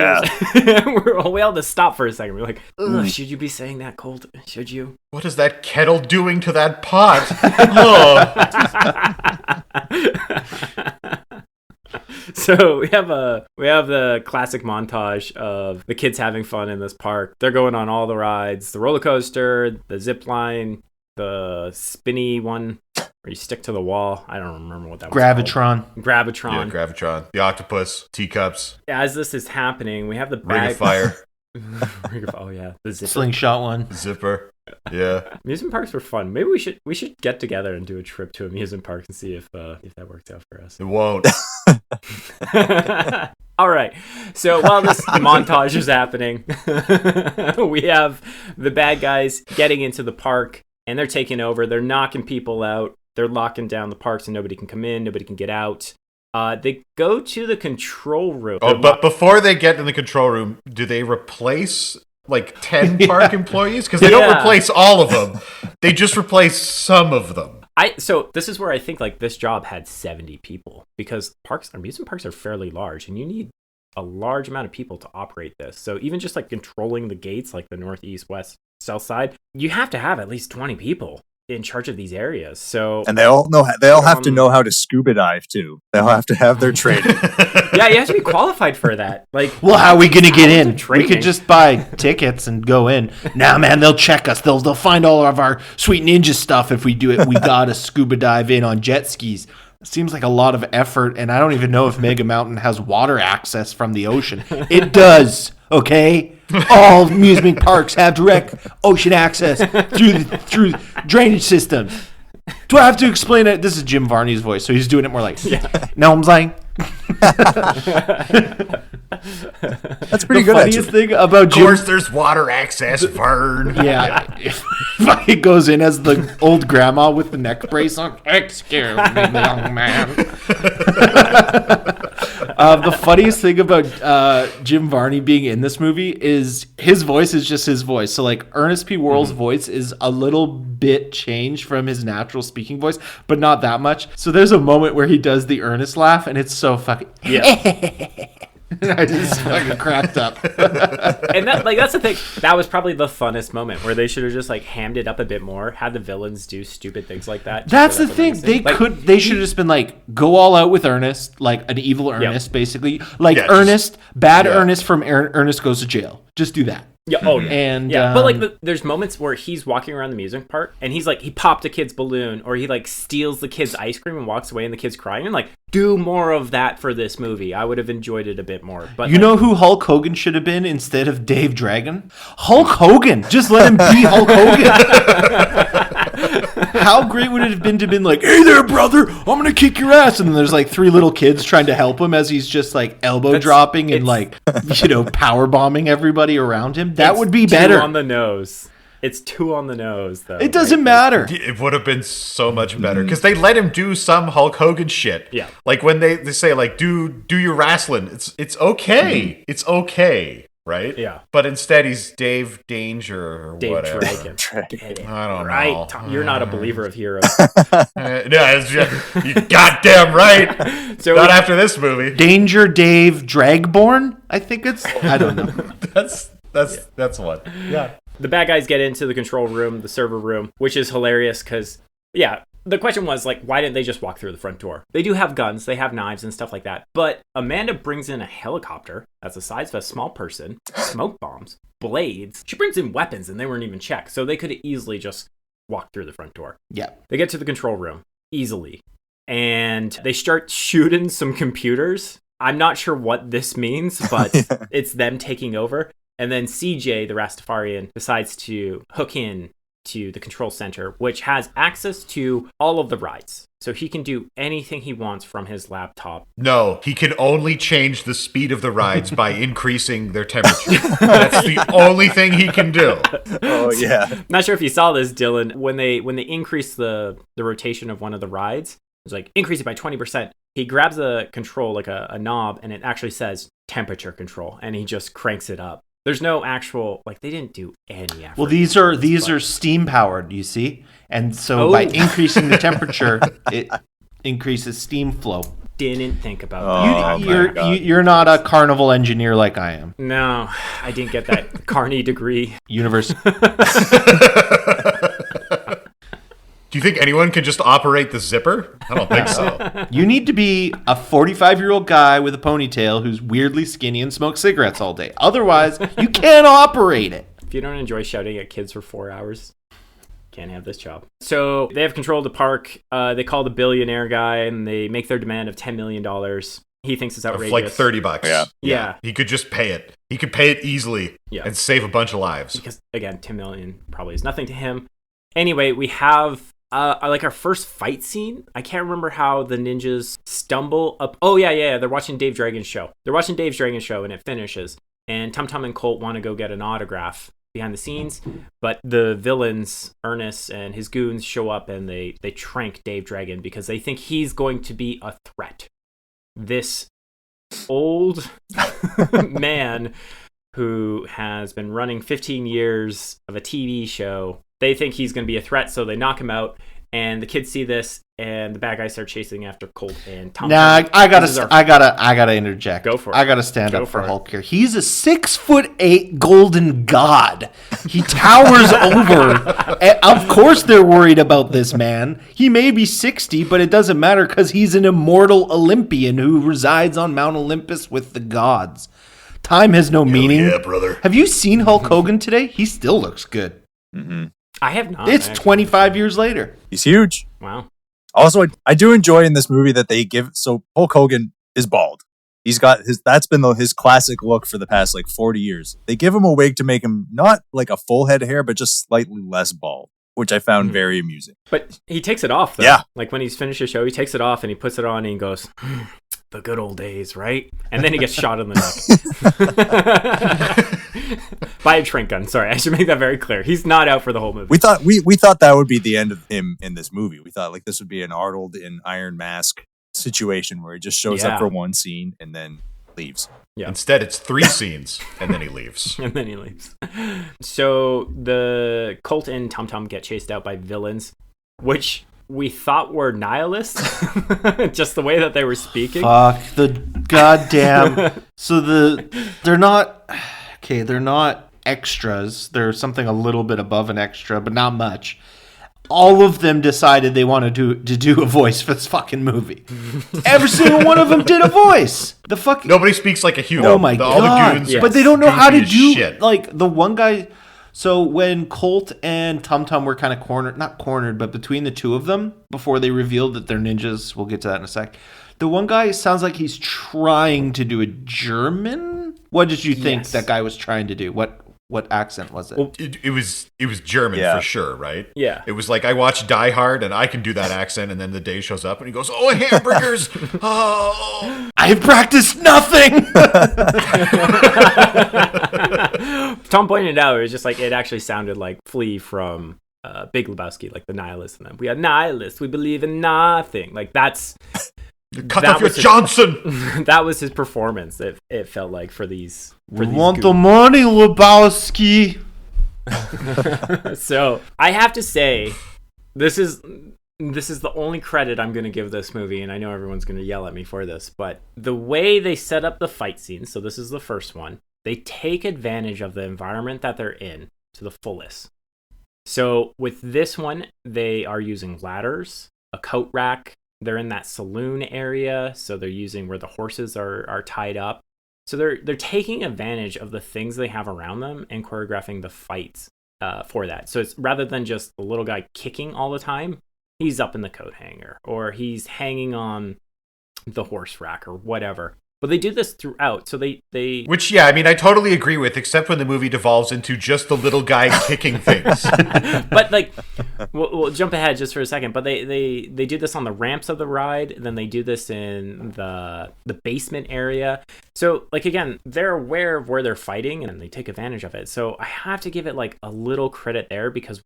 [SPEAKER 4] we all to stop for a second. We're like, ugh, should you be saying that, Colt? Should you?
[SPEAKER 1] What is that kettle doing to that pot?
[SPEAKER 4] So we have the classic montage of the kids having fun in this park. They're going on all the rides, the roller coaster, the zip line, the spinny one where you stick to the wall. I don't remember what that was
[SPEAKER 3] Gravitron.
[SPEAKER 4] called. Gravitron.
[SPEAKER 1] Yeah, Gravitron. The octopus. Teacups.
[SPEAKER 4] As this is happening, we have the
[SPEAKER 1] Ring
[SPEAKER 4] bag.
[SPEAKER 1] of fire.
[SPEAKER 4] Oh yeah, the zipper.
[SPEAKER 3] Slingshot one.
[SPEAKER 1] Zipper. Yeah.
[SPEAKER 4] Amusement parks were fun. Maybe we should get together and do a trip to amusement parks and see if that works out for us.
[SPEAKER 1] It won't.
[SPEAKER 4] All right. So while this montage is happening, we have the bad guys getting into the park and they're taking over. They're knocking people out. They're locking down the park so nobody can come in, nobody can get out. They go to the control room.
[SPEAKER 1] Oh, but before they get in the control room, do they replace like 10 park employees? Because they don't replace all of them. They just replace some of them.
[SPEAKER 4] So this is where I think like this job had 70 people because amusement parks are fairly large and you need a large amount of people to operate this. So even just like controlling the gates, like the north, east, west, south side, you have to have at least 20 people in charge of these areas. So
[SPEAKER 2] and they all have to know how to scuba dive too. They'll have to have their training.
[SPEAKER 4] Yeah, you have to be qualified for that. Like,
[SPEAKER 3] well, how are we gonna get in?
[SPEAKER 4] Training.
[SPEAKER 3] We could just buy tickets and go in. Nah, man, they'll check us. They'll find all of our sweet ninja stuff if we do it. We gotta scuba dive in on jet skis. Seems like a lot of effort, and I don't even know if Mega Mountain has water access from the ocean. It does, okay? All amusement parks have direct ocean access through drainage systems. Do I have to explain it? This is Jim Varney's voice, so he's doing it more like, no, I'm saying.
[SPEAKER 2] That's pretty good.
[SPEAKER 3] The funniest thing about Jim...
[SPEAKER 1] Of course, there's water access, Vern.
[SPEAKER 3] Yeah. If he goes in as the old grandma with the neck brace on, excuse me, young man. The funniest thing about Jim Varney being in this movie is his voice is just his voice. So like Ernest P. Worrell's voice is a little bit changed from his natural speaking voice, but not that much. So there's a moment where he does the Ernest laugh and it's so fucking... Yeah. I just fucking cracked up.
[SPEAKER 4] And that's the thing. That was probably the funnest moment where they should have just like hammed it up a bit more, had the villains do stupid things like that.
[SPEAKER 3] That's the thing. They should have just been like, go all out with Ernest, like an evil Ernest, basically. Like Ernest, Ernest from Ernest Goes to Jail. Just do that.
[SPEAKER 4] Yeah. Oh, yeah.
[SPEAKER 3] And
[SPEAKER 4] but like, there's moments where he's walking around the amusement park and he's like, he popped a kid's balloon, or he like steals the kid's ice cream and walks away, and the kid's crying. And like, do more of that for this movie. I would have enjoyed it a bit more. But
[SPEAKER 3] you know who Hulk Hogan should have been instead of Dave Dragon? Hulk Hogan. Just let him be Hulk Hogan. How great would it have been to have been like, hey there, brother, I'm going to kick your ass. And then there's like 3 little kids trying to help him as he's just like elbow dropping and like, power bombing everybody around him. That would be better.
[SPEAKER 4] Too on the nose. It's too on the nose, though.
[SPEAKER 3] It doesn't matter.
[SPEAKER 1] It would have been so much better because they let him do some Hulk Hogan shit.
[SPEAKER 4] Yeah,
[SPEAKER 1] like when they say like do your wrestling. It's okay. It's okay, right?
[SPEAKER 4] Yeah.
[SPEAKER 1] But instead he's Dave Danger or
[SPEAKER 4] Dave
[SPEAKER 1] whatever.
[SPEAKER 4] Dragon.
[SPEAKER 1] I don't know.
[SPEAKER 4] Right? You're not a believer of heroes.
[SPEAKER 1] You goddamn right.
[SPEAKER 4] So
[SPEAKER 1] not after this movie.
[SPEAKER 3] Danger Dave Dragborn? I think it's. I don't know.
[SPEAKER 1] That's what. Yeah.
[SPEAKER 4] The bad guys get into the control room, the server room, which is hilarious because, the question was, like, why didn't they just walk through the front door? They do have guns, they have knives and stuff like that. But Amanda brings in a helicopter that's the size of a small person, smoke bombs, blades. She brings in weapons, and they weren't even checked. So they could have easily just walked through the front door.
[SPEAKER 3] Yeah.
[SPEAKER 4] They get to the control room easily, and they start shooting some computers. I'm not sure what this means, but it's them taking over. And then CJ, the Rastafarian, decides to hook in to the control center, which has access to all of the rides. So he can do anything he wants from his laptop.
[SPEAKER 1] No, he can only change the speed of the rides by increasing their temperature. That's the only thing he can do.
[SPEAKER 2] Oh yeah.
[SPEAKER 4] Not sure if you saw this, Dylan. When they increase the rotation of one of the rides, it's like increase it by 20%. He grabs a control, like a knob, and it actually says temperature control, and he just cranks it up. There's no actual, like, they didn't do any effort.
[SPEAKER 3] Well, these are steam powered, you see, and so by increasing the temperature, it increases steam flow.
[SPEAKER 4] Didn't think about that.
[SPEAKER 3] You're not a carnival engineer like I am.
[SPEAKER 4] No, I didn't get that Carney degree.
[SPEAKER 3] University.
[SPEAKER 1] Do you think anyone can just operate the zipper? I don't think so.
[SPEAKER 3] You need to be a 45-year-old guy with a ponytail who's weirdly skinny and smokes cigarettes all day. Otherwise, you can't operate it.
[SPEAKER 4] If you don't enjoy shouting at kids for 4 hours, can't have this job. So they have control of the park. They call the billionaire guy, and they make their demand of $10 million. He thinks it's outrageous.
[SPEAKER 1] Like $30.
[SPEAKER 4] Yeah.
[SPEAKER 1] He could just pay it. He could pay it easily and save a bunch of lives.
[SPEAKER 4] Because, again, $10 million probably is nothing to him. Anyway, we have... like our first fight scene. I can't remember how the ninjas stumble up. Oh, yeah. They're watching Dave Dragon's show. And it finishes. And Tum Tum and Colt want to go get an autograph behind the scenes. But the villains, Ernest and his goons, show up and they trank Dave Dragon because they think he's going to be a threat. This old man who has been running 15 years of a TV show. They think he's going to be a threat, so they knock him out. And the kids see this, and the bad guys start chasing after Colt and Tom.
[SPEAKER 3] Nah, I gotta interject.
[SPEAKER 4] Go for it.
[SPEAKER 3] I gotta stand up for Hulk here. He's a 6'8" golden god. He towers over. Of course, they're worried about this man. He may be 60, but it doesn't matter because he's an immortal Olympian who resides on Mount Olympus with the gods. Time has no meaning.
[SPEAKER 1] Yeah, brother.
[SPEAKER 3] Have you seen Hulk Hogan today? He still looks good.
[SPEAKER 2] Mm-hmm.
[SPEAKER 4] I have not.
[SPEAKER 3] It's 25 years later.
[SPEAKER 2] He's huge.
[SPEAKER 4] Wow.
[SPEAKER 2] Also, I do enjoy in this movie that they give. So Hulk Hogan is bald. He's got that's been his classic look for the past 40 years. They give him a wig to make him not like a full head of hair, but just slightly less bald, which I found very amusing.
[SPEAKER 4] But he takes it off, though.
[SPEAKER 2] Yeah.
[SPEAKER 4] Like when he's finished the show, he takes it off and he puts it on and he goes, the good old days, right? And then he gets shot in the neck. By a shrink gun. Sorry, I should make that very clear. He's not out for the whole movie.
[SPEAKER 2] We thought that would be the end of him in this movie. We thought this would be an Arnold in Iron Mask situation where he just shows up for one scene and then leaves.
[SPEAKER 4] Yeah.
[SPEAKER 1] Instead, it's 3 scenes, and then he leaves.
[SPEAKER 4] And then he leaves. So the Colt and Tum Tum get chased out by villains, which we thought were nihilists. Just the way that they were speaking.
[SPEAKER 3] Fuck the goddamn. So they're not extras. They're something a little bit above an extra, but not much. All of them decided they wanted to do a voice for this fucking movie. Every single one of them did a voice.
[SPEAKER 1] Nobody speaks like a human.
[SPEAKER 3] Oh my god!
[SPEAKER 1] All the goons,
[SPEAKER 3] but they don't know how to do
[SPEAKER 1] shit.
[SPEAKER 3] like the one guy. So when Colt and Tum Tum were kind of not cornered, but between the two of them before they revealed that they're ninjas, we'll get to that in a sec. The one guy sounds like he's trying to do a German. What did you think that guy was trying to do? What accent was it?
[SPEAKER 1] Well, it was German for sure, right?
[SPEAKER 4] Yeah.
[SPEAKER 1] It was like I watched Die Hard and I can do that accent, and then the day shows up and he goes, "Oh, hamburgers! Oh,
[SPEAKER 3] I've practiced nothing."
[SPEAKER 4] Tom pointed out it was just like it actually sounded like Flea from Big Lebowski, like the nihilists. And them. We are nihilists. We believe in nothing. Like that's.
[SPEAKER 1] Cut off your Johnson.
[SPEAKER 4] That was his performance. It felt like for these.
[SPEAKER 3] We want the money, Lebowski.
[SPEAKER 4] So I have to say, this is the only credit I'm going to give this movie, and I know everyone's going to yell at me for this, but the way they set up the fight scenes. So this is the first one. They take advantage of the environment that they're in to the fullest. So with this one, they are using ladders, a coat rack. They're in that saloon area, so they're using where the horses are tied up. So they're taking advantage of the things they have around them and choreographing the fights for that. So it's rather than just the little guy kicking all the time, he's up in the coat hanger or he's hanging on the horse rack or whatever. But they do this throughout. So they
[SPEAKER 1] Which, yeah, I mean, I totally agree with, except when the movie devolves into just the little guy kicking things.
[SPEAKER 4] But like, we'll jump ahead just for a second. But they do this on the ramps of the ride. And then they do this in the basement area. So like, again, they're aware of where they're fighting and they take advantage of it. So I have to give it like a little credit there, because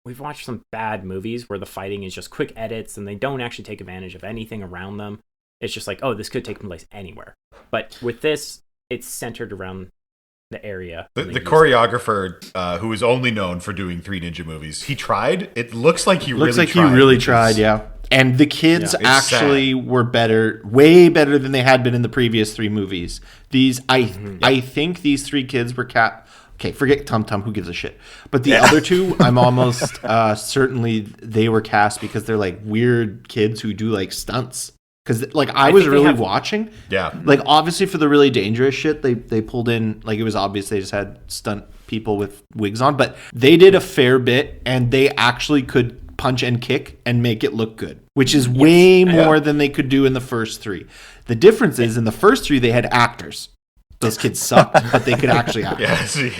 [SPEAKER 4] we've watched some bad movies where the fighting is just quick edits and they don't actually take advantage of anything around them. It's just like, oh, this could take place anywhere. But with this, it's centered around the area.
[SPEAKER 1] The choreographer, who is only known for doing Three Ninja movies, he tried. It looks like he really tried.
[SPEAKER 3] Yeah. And the kids actually were better, way better than they had been in the previous 3 movies. I think these 3 kids were Okay, forget Tum Tum, who gives a shit. But the other 2, I'm almost certainly they were cast because they're like weird kids who do like stunts. Because like I was really watching.
[SPEAKER 1] Yeah.
[SPEAKER 3] Like obviously for the really dangerous shit, they pulled in, like it was obvious they just had stunt people with wigs on. But they did a fair bit and they actually could punch and kick and make it look good. Which is way more than they could do in the first 3. The difference is in the first 3 they had actors. Those kids sucked, but they could actually act.
[SPEAKER 1] Yeah, see,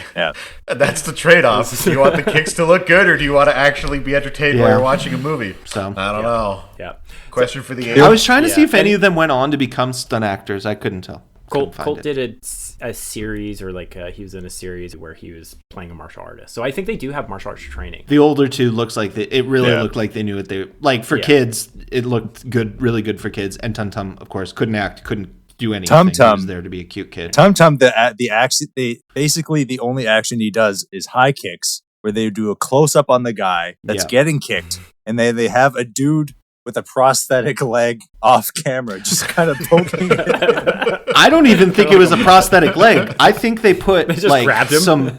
[SPEAKER 1] that's the trade-off. Do you want the kicks to look good, or do you want to actually be entertained while you're watching a movie?
[SPEAKER 3] So
[SPEAKER 1] I don't know.
[SPEAKER 4] Yeah.
[SPEAKER 1] Question for the age.
[SPEAKER 3] I was trying to see if any of them went on to become stunt actors. I couldn't tell.
[SPEAKER 4] Colt did a series, or like he was in a series where he was playing a martial artist. So I think they do have martial arts training.
[SPEAKER 3] The older 2 looks like it really looked like they knew what they like for kids. It looked good, really good for kids. And Tum Tum, of course, couldn't act, couldn't do anything.
[SPEAKER 2] Tum Tum
[SPEAKER 3] he was there to be a cute kid.
[SPEAKER 2] Tum Tum, the action, basically the only action he does is high kicks, where they do a close up on the guy that's getting kicked, and they have a dude with a prosthetic leg off camera, just kind of poking it.
[SPEAKER 3] I don't even think it was a prosthetic leg. I think they put like some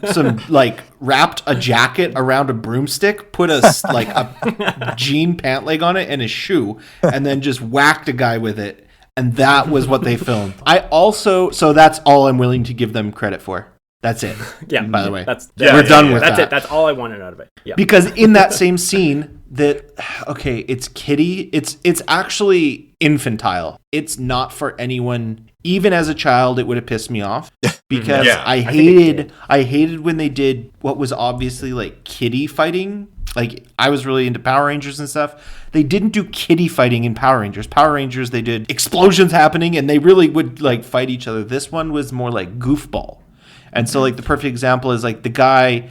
[SPEAKER 3] like wrapped a jacket around a broomstick, put a jean pant leg on it and a shoe, and then just whacked a guy with it. And that was what they filmed. So that's all I'm willing to give them credit for. That's it.
[SPEAKER 4] Yeah.
[SPEAKER 3] By the way,
[SPEAKER 4] we're
[SPEAKER 3] done with that.
[SPEAKER 4] That's it. That's all I wanted out of it. Yeah.
[SPEAKER 3] Because in that same scene, it's kiddie. It's actually infantile. It's not for anyone. Even as a child, it would have pissed me off because I hated when they did what was obviously like kiddie fighting. Like I was really into Power Rangers and stuff. They didn't do kiddie fighting in Power Rangers. Power Rangers, they did explosions happening and they really would like fight each other. This one was more like goofball. And so like the perfect example is like the guy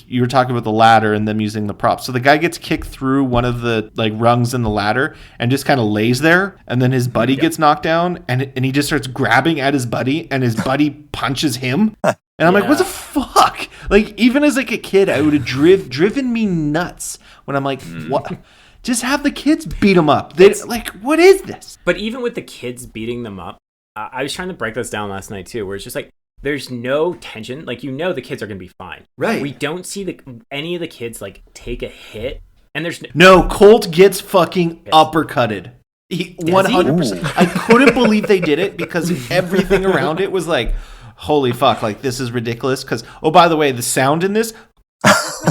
[SPEAKER 3] you were talking about the ladder and them using the props. So the guy gets kicked through one of the like rungs in the ladder and just kind of lays there. And then his buddy gets knocked down and he just starts grabbing at his buddy and his buddy punches him. And I'm like, what the fuck? Like even as like a kid, I would have driven me nuts when I'm like, what? Just have the kids beat them up. Like, what is this?
[SPEAKER 4] But even with the kids beating them up, I was trying to break this down last night too, where it's just like, there's no tension. Like, the kids are going to be fine.
[SPEAKER 3] Right.
[SPEAKER 4] We don't see any of the kids, like, take a hit. And there's
[SPEAKER 3] no Colt gets fucking uppercutted. 100%. I couldn't believe they did it because everything around it was like, holy fuck, like, this is ridiculous. Because, oh, by the way, the sound in this,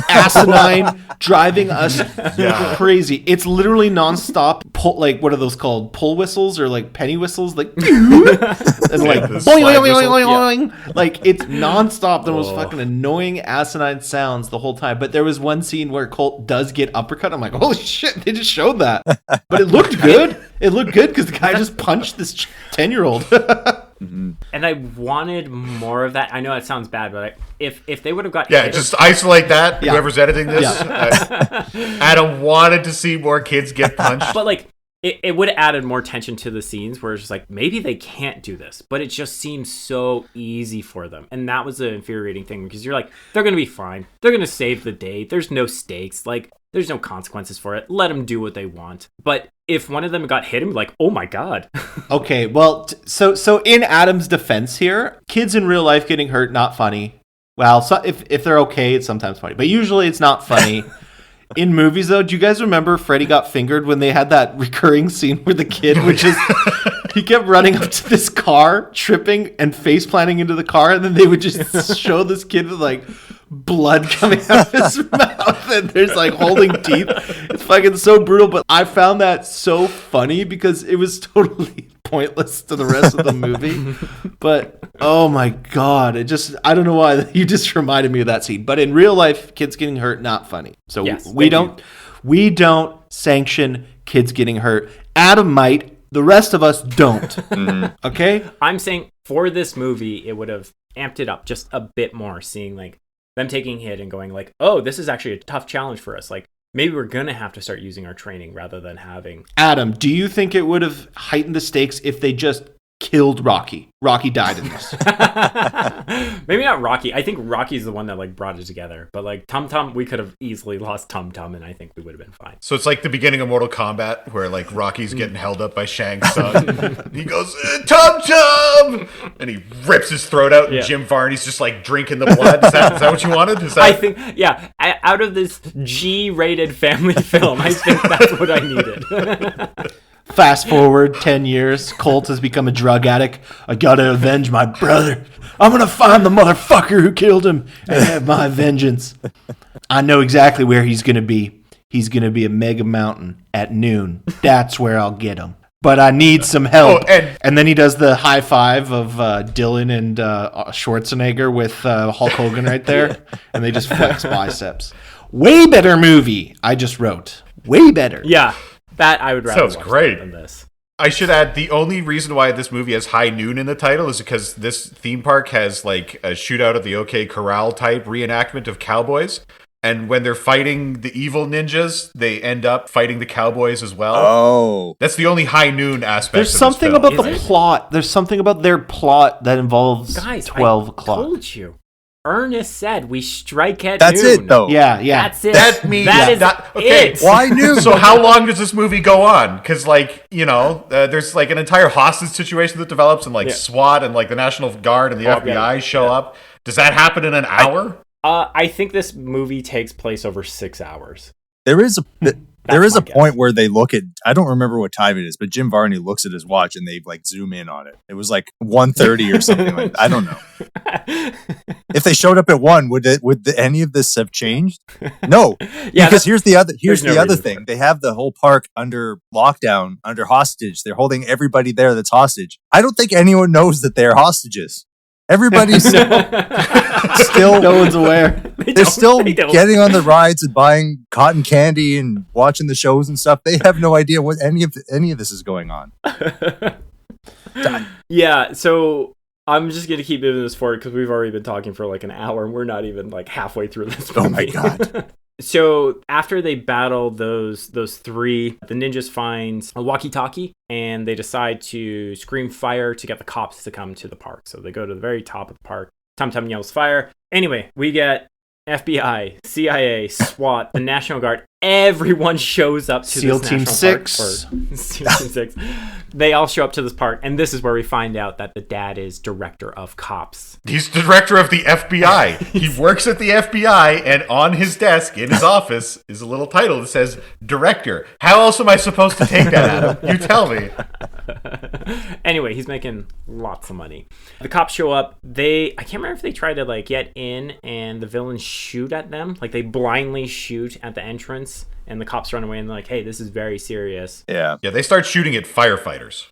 [SPEAKER 3] asinine, driving us crazy. It's literally nonstop. Like, what are those called? Pull whistles or like penny whistles? Like, and like, boing, boing, boing, boing. Like, it's nonstop. The most fucking annoying, asinine sounds the whole time. But there was one scene where Colt does get uppercut. I'm like, holy shit, they just showed that. But it looked good. It looked good because the guy just punched this 10-year-old.
[SPEAKER 4] And I wanted more of that. I know it sounds bad, but if they would have got
[SPEAKER 1] just isolate that. Whoever's editing this, Adam wanted to see more kids get punched.
[SPEAKER 4] But like it would have added more tension to the scenes where it's just like maybe they can't do this, but it just seems so easy for them, and that was the infuriating thing because you're like, they're gonna be fine. They're gonna save the day. There's no stakes. Like there's no consequences for it. Let them do what they want. But if one of them got hit, him like, oh my god.
[SPEAKER 3] Okay, well, so in Adam's defense here, kids in real life getting hurt, not funny. Well, so if they're okay, it's sometimes funny, but usually it's not funny. In movies, though, do you guys remember Freddy Got Fingered when they had that recurring scene where the kid would just He kept running up to this car, tripping and face planting into the car, and then they would just show this kid with like blood coming out of his mouth, and there's like holding teeth. It's fucking so brutal, but I found that so funny because it was totally pointless to the rest of the movie. But oh my god, I don't know why you just reminded me of that scene. But in real life, kids getting hurt, not funny. So
[SPEAKER 4] yes,
[SPEAKER 3] we don't sanction kids getting hurt. Adam might, the rest of us don't. Okay?
[SPEAKER 4] I'm saying for this movie, it would have amped it up just a bit more, seeing like them taking hit and going like, oh, this is actually a tough challenge for us. Like, maybe we're going to have to start using our training rather than having...
[SPEAKER 3] Adam, do you think it would have heightened the stakes if they just killed Rocky? Rocky died in this.
[SPEAKER 4] Maybe not Rocky. I think Rocky's the one that like brought it together. But like Tum Tum, we could have easily lost Tum Tum, and I think we would have been fine.
[SPEAKER 1] So it's like the beginning of Mortal Kombat, where like Rocky's getting held up by Shang Tsung. He goes, Tum Tum! And he rips his throat out, and Jim Varney's just like drinking the blood. Is that what you wanted?
[SPEAKER 4] I think, yeah. Out of this G-rated family film, I think that's what I needed.
[SPEAKER 3] Fast forward 10 years, Colt has become a drug addict. I gotta avenge my brother. I'm gonna find the motherfucker who killed him and have my vengeance. I know exactly where he's gonna be. He's gonna be at Mega Mountain at noon. That's where I'll get him. But I need some help. And then he does the high five of Dylan and Schwarzenegger with Hulk Hogan right there. And they just flex biceps. Way better movie, I just wrote. Way better.
[SPEAKER 4] Yeah. That I would rather
[SPEAKER 1] Sounds
[SPEAKER 4] watch
[SPEAKER 1] great.
[SPEAKER 4] than this.
[SPEAKER 1] I should add, the only reason why this movie has High Noon in the title is because this theme park has like a shootout of the OK Corral type reenactment of cowboys. And when they're fighting the evil ninjas, they end up fighting the cowboys as well.
[SPEAKER 2] Oh.
[SPEAKER 1] That's the only High Noon aspect
[SPEAKER 3] There's
[SPEAKER 1] of
[SPEAKER 3] something
[SPEAKER 1] this film.
[SPEAKER 3] about the plot. There's something about their plot that involves
[SPEAKER 4] Guys,
[SPEAKER 3] 12
[SPEAKER 4] I
[SPEAKER 3] o'clock.
[SPEAKER 4] told you. Ernest said we strike at
[SPEAKER 2] That's
[SPEAKER 4] noon.
[SPEAKER 2] it, though.
[SPEAKER 3] Yeah.
[SPEAKER 4] That's it.
[SPEAKER 1] That means okay.
[SPEAKER 4] it.
[SPEAKER 2] Why noon?
[SPEAKER 1] So how long does this movie go on? Because like, you know, there's like an entire hostage situation that develops, and like SWAT and like the National Guard and the FBI show up. Does that happen in an hour?
[SPEAKER 4] I think this movie takes place over 6 hours.
[SPEAKER 2] There is a
[SPEAKER 4] guess.
[SPEAKER 2] point where they look at, I don't remember what time it is, but Jim Varney looks at his watch and they like zoom in on it. It was like 1:30 or something like that. I don't know. If they showed up at 1, would any of this have changed? No. Because here's the other thing. They have the whole park under lockdown, under hostage. They're holding everybody there that's hostage. I don't think anyone knows that they're hostages. Everybody's still
[SPEAKER 3] No one's aware.
[SPEAKER 2] They're still getting on the rides and buying cotton candy and watching the shows and stuff. They have no idea what any of this is going on.
[SPEAKER 4] Yeah, so I'm just going to keep moving this forward because we've already been talking for like an hour and we're not even like halfway through this movie.
[SPEAKER 2] Oh my God.
[SPEAKER 4] So after they battle those three, the ninjas find a walkie-talkie and they decide to scream fire to get the cops to come to the park. So they go to the very top of the park. Tum Tum yells fire. Anyway, we get FBI, CIA, SWAT, the National Guard. Everyone shows up to
[SPEAKER 3] SEAL
[SPEAKER 4] this
[SPEAKER 3] Team
[SPEAKER 4] national
[SPEAKER 3] 6.
[SPEAKER 4] Park. SEAL Team 6. They all show up to this park, and this is where we find out that the dad is director of cops.
[SPEAKER 1] He's director of the FBI. He works at the FBI, and on his desk in his office is a little title that says director. How else am I supposed to take that, Adam? You tell me.
[SPEAKER 4] Anyway, he's making lots of money. The cops show up. I can't remember if they try to like get in and the villains shoot at them. Like they blindly shoot at the entrance and the cops run away and they're like, hey, this is very serious.
[SPEAKER 2] Yeah.
[SPEAKER 1] Yeah, they start shooting at firefighters.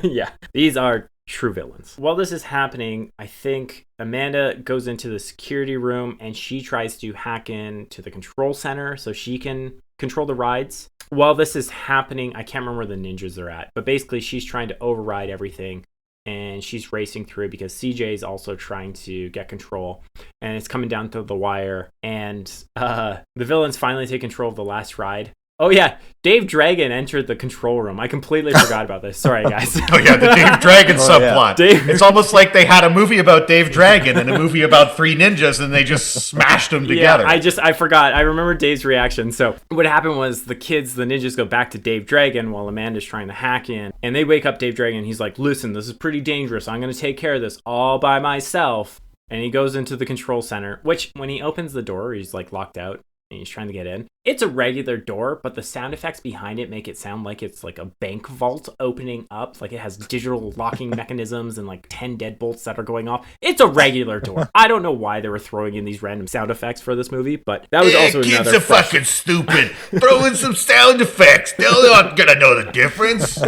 [SPEAKER 4] Yeah, these are true villains. While this is happening, I think Amanda goes into the security room and she tries to hack into the control center so she can control the rides. While this is happening, I can't remember where the ninjas are at, but basically she's trying to override everything and she's racing through because CJ is also trying to get control and it's coming down to the wire and the villains finally take control of the last ride. Oh yeah, Dave Dragon entered the control room. I completely forgot about this. Sorry, guys.
[SPEAKER 1] Oh yeah, the Dave Dragon subplot.
[SPEAKER 4] Yeah.
[SPEAKER 1] It's almost like they had a movie about Dave Dragon and a movie about three ninjas, and they just smashed them together.
[SPEAKER 4] Yeah, I forgot. I remember Dave's reaction. So what happened was the ninjas go back to Dave Dragon while Amanda's trying to hack in, and they wake up Dave Dragon. He's like, "Listen, this is pretty dangerous. I'm going to take care of this all by myself." And he goes into the control center, which when he opens the door, he's like locked out. And he's trying to get in. It's a regular door, but the sound effects behind it make it sound like it's like a bank vault opening up. Like it has digital locking mechanisms and like 10 deadbolts that are going off. It's a regular door. I don't know why they were throwing in these random sound effects for this movie, but that was also
[SPEAKER 1] kids
[SPEAKER 4] another
[SPEAKER 1] are fucking stupid. Throw in some sound effects. They're not gonna know the difference.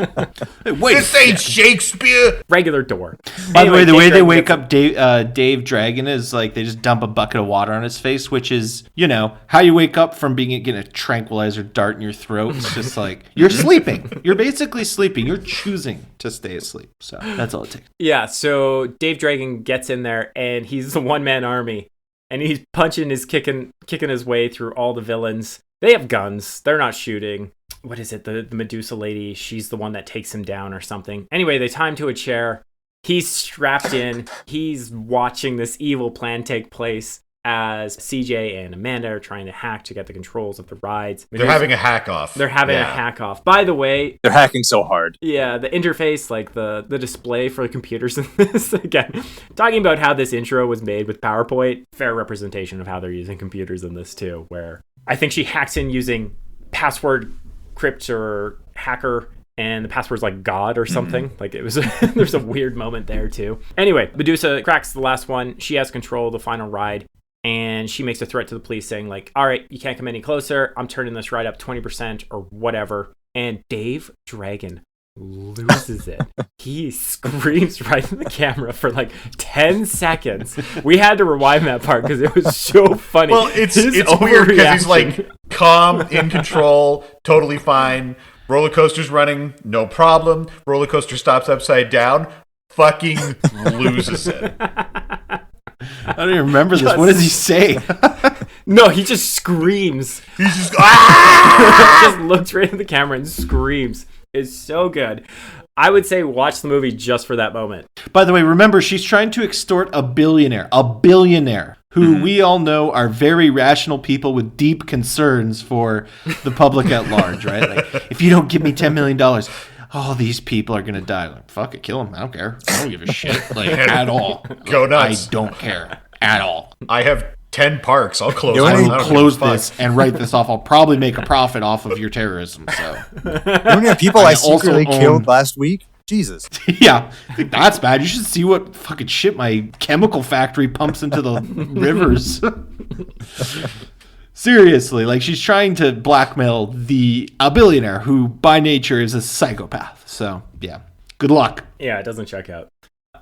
[SPEAKER 3] Wait,
[SPEAKER 1] This ain't Shakespeare.
[SPEAKER 4] regular door.
[SPEAKER 3] By the way, the
[SPEAKER 4] Dave
[SPEAKER 3] way they
[SPEAKER 4] Dragon
[SPEAKER 3] wake
[SPEAKER 4] gets-
[SPEAKER 3] up Dave Dragon is like they just dump a bucket of water on his face, which is, you know, how you wake up from getting a tranquilizer dart in your throat. It's just like you're sleeping. You're basically sleeping. You're choosing to stay asleep. So that's all it takes.
[SPEAKER 4] Yeah, so Dave Dragon gets in there and he's the one-man army and he's punching his kicking his way through all the villains. They have guns. They're not shooting. What is it? The Medusa lady, she's the one that takes him down or something. Anyway, they tie him to a chair. He's strapped in. He's watching this evil plan take place as CJ and Amanda are trying to hack to get the controls of the rides.
[SPEAKER 1] They're having a hack off.
[SPEAKER 4] They're having a hack off. By the way,
[SPEAKER 2] They're hacking so hard.
[SPEAKER 4] yeah, the interface, like the display for the computers in this, again, talking about how this intro was made with PowerPoint, fair representation of how they're using computers in this too, where I think she hacks in using password crypt or hacker, and the password's like God or something. Like it was, there's a weird moment there too. Anyway, Medusa cracks the last one. She has control of the final ride. And she makes a threat to the police saying like, all right, you can't come any closer. I'm turning this ride up 20% or whatever. And Dave Dragon loses it. He screams right in the camera for like 10 seconds. We had to rewind that part because it was so funny.
[SPEAKER 1] Well, it's
[SPEAKER 4] His
[SPEAKER 1] weird because he's
[SPEAKER 4] overreaction.
[SPEAKER 1] like calm, in control, totally fine. Roller coaster's running, no problem. Roller coaster stops upside down, fucking loses it.
[SPEAKER 3] I don't even remember this. What does he say?
[SPEAKER 4] No, he just screams.
[SPEAKER 1] He's just ah!
[SPEAKER 4] Just looks right in the camera and screams. It's so good. I would say watch the movie just for that moment.
[SPEAKER 3] By the way, remember, she's trying to extort a billionaire who we all know are very rational people with deep concerns for the public at large, right? Like, if you don't give me $10 million, all these people are going to die. Like, fuck it, kill them. I don't care. I don't give a shit, like, at all.
[SPEAKER 1] Go nuts.
[SPEAKER 3] I don't care at all.
[SPEAKER 1] I have 10 parks. I'll close
[SPEAKER 2] You
[SPEAKER 1] them.
[SPEAKER 2] only
[SPEAKER 1] I don't
[SPEAKER 3] Close
[SPEAKER 1] give a fuck.
[SPEAKER 3] this and write this off. I'll probably make a profit off of your terrorism. So,
[SPEAKER 2] How many people I
[SPEAKER 3] also
[SPEAKER 2] secretly
[SPEAKER 3] own-
[SPEAKER 2] killed last week? Jesus.
[SPEAKER 3] yeah, I think that's bad. You should see what fucking shit my chemical factory pumps into the rivers. Seriously, like she's trying to blackmail a billionaire who by nature is a psychopath. So, yeah. Good luck.
[SPEAKER 4] Yeah, it doesn't check out.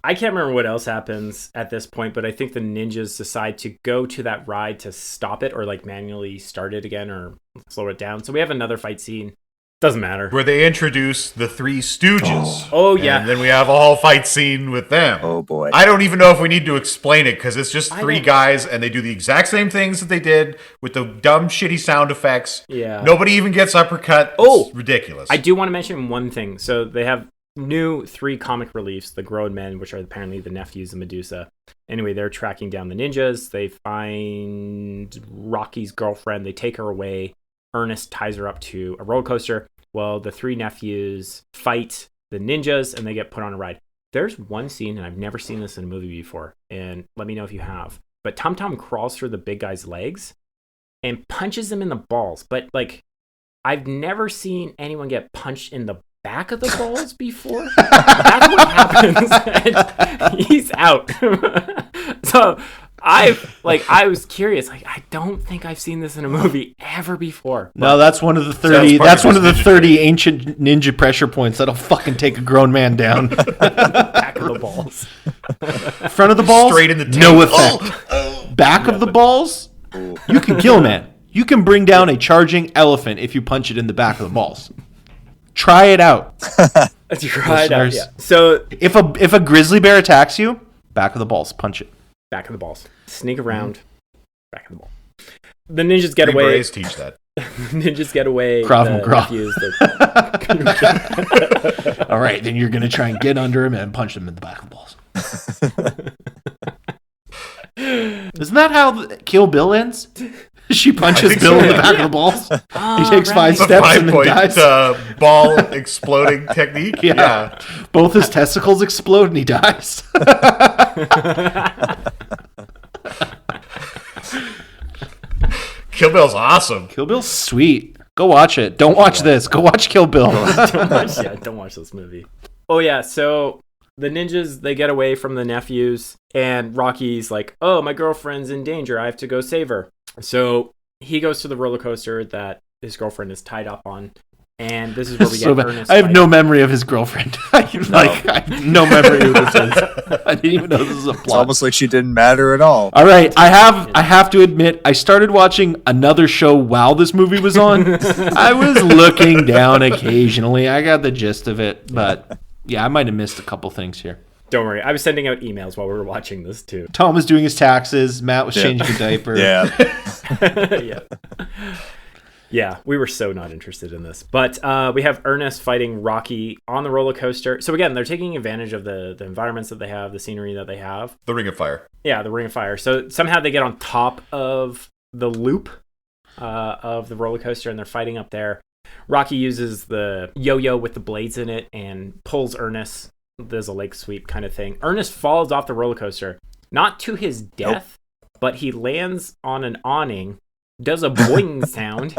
[SPEAKER 4] I can't remember what else happens at this point, but I think the ninjas decide to go to that ride to stop it or like manually start it again or slow it down. So we have another fight scene. Doesn't matter.
[SPEAKER 1] Where they introduce the Three Stooges.
[SPEAKER 4] Oh, yeah.
[SPEAKER 1] And then we have a whole fight scene with them.
[SPEAKER 2] Oh boy.
[SPEAKER 1] I don't even know if we need to explain it because it's just
[SPEAKER 4] I
[SPEAKER 1] three
[SPEAKER 4] don't-
[SPEAKER 1] guys and they do the exact same things that they did with the dumb, shitty sound effects.
[SPEAKER 4] Yeah.
[SPEAKER 1] Nobody even gets uppercut.
[SPEAKER 4] Oh!
[SPEAKER 1] It's ridiculous.
[SPEAKER 4] I do want to mention one thing. So they have new 3 comic reliefs, the Grown Men, which are apparently the nephews of Medusa. Anyway, they're tracking down the ninjas. They find Rocky's girlfriend. They take her away. Ernest ties her up to a roller coaster. Well, the 3 nephews fight the ninjas and they get put on a ride. There's one scene, and I've never seen this in a movie before, and let me know if you have. But Tom Tom crawls through the big guy's legs and punches him in the balls. But, like, I've never seen anyone get punched in the back of the balls before. That's what happens. And he's out. So I was curious. Like, I don't think I've seen this in a movie ever before.
[SPEAKER 3] No, that's one of the 30.
[SPEAKER 1] Sounds part
[SPEAKER 3] That's
[SPEAKER 1] of
[SPEAKER 3] one of the
[SPEAKER 1] his ninja
[SPEAKER 3] 30 ancient ninja pressure points that'll fucking take a grown man down.
[SPEAKER 4] Back of the balls.
[SPEAKER 3] Front of the balls,
[SPEAKER 1] Straight in the
[SPEAKER 3] no
[SPEAKER 1] tank.
[SPEAKER 3] effect. Back of the balls, you can kill a man. You can bring down a charging elephant if you punch it in the back of the balls. Try it out.
[SPEAKER 4] That's right.
[SPEAKER 3] Listeners.
[SPEAKER 4] Yeah. So
[SPEAKER 3] If a grizzly bear attacks you, back of the balls, punch it.
[SPEAKER 4] back of the balls. Sneak around. Back of the ball. The ninjas get
[SPEAKER 1] Green
[SPEAKER 4] away.
[SPEAKER 1] Berets teach that.
[SPEAKER 4] Ninjas get away.
[SPEAKER 3] Krav
[SPEAKER 4] the
[SPEAKER 3] Maga.
[SPEAKER 4] nephews,
[SPEAKER 3] All right, then you're going to try and get under him and punch him in the back of the balls. Isn't that how Kill Bill ends? She punches
[SPEAKER 1] think
[SPEAKER 3] Bill
[SPEAKER 1] so,
[SPEAKER 3] in the
[SPEAKER 1] yeah.
[SPEAKER 3] back of the balls.
[SPEAKER 4] Oh,
[SPEAKER 3] He takes
[SPEAKER 4] right.
[SPEAKER 3] 5
[SPEAKER 1] The
[SPEAKER 3] steps and then
[SPEAKER 1] 5-point
[SPEAKER 3] dies.
[SPEAKER 1] ball exploding technique. Yeah.
[SPEAKER 3] Both his testicles explode and he dies.
[SPEAKER 1] Kill Bill's awesome.
[SPEAKER 3] Kill Bill's sweet. Go watch it. Don't watch this. Go watch Kill Bill.
[SPEAKER 4] don't watch this movie. Oh yeah, so the ninjas, they get away from the nephews, and Rocky's like, oh, my girlfriend's in danger. I have to go save her. So he goes to the roller coaster that his girlfriend is tied up on. And this is where we get Ernest.
[SPEAKER 3] I have no memory of his girlfriend. I have no memory of this is. I didn't even know this was a plot.
[SPEAKER 2] It's almost like she didn't matter at all.
[SPEAKER 3] All right, I have to admit, I started watching another show while this movie was on. I was looking down occasionally. I got the gist of it, but yeah, I might have missed a couple things here.
[SPEAKER 4] Don't worry, I was sending out emails while we were watching this too.
[SPEAKER 3] Tom was doing his taxes. Matt was changing a diaper.
[SPEAKER 2] Yeah.
[SPEAKER 4] Yeah, we were so not interested in this. But we have Ernest fighting Rocky on the roller coaster. So again, they're taking advantage of the environments that they have, the scenery that they have.
[SPEAKER 1] The Ring of Fire.
[SPEAKER 4] Yeah, the Ring of Fire. So somehow they get on top of the loop of the roller coaster, and they're fighting up there. Rocky uses the yo-yo with the blades in it and pulls Ernest. There's a leg sweep kind of thing. Ernest falls off the roller coaster, not to his death, but he lands on an awning, does a boing sound,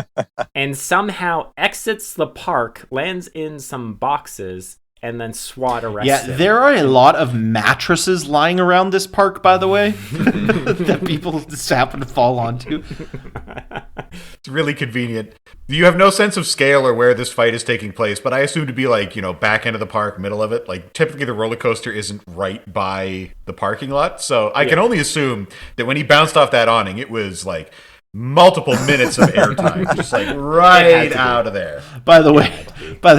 [SPEAKER 4] and somehow exits the park, lands in some boxes, and then SWAT arrests him.
[SPEAKER 3] There are a lot of mattresses lying around this park, by the way, that people just happen to fall onto.
[SPEAKER 1] It's really convenient. You have no sense of scale or where this fight is taking place, but I assume to be like, back end of the park, middle of it. Like, typically the roller coaster isn't right by the parking lot, so I can only assume that when he bounced off that awning, it was like multiple minutes of airtime, just like right out of there.
[SPEAKER 3] By the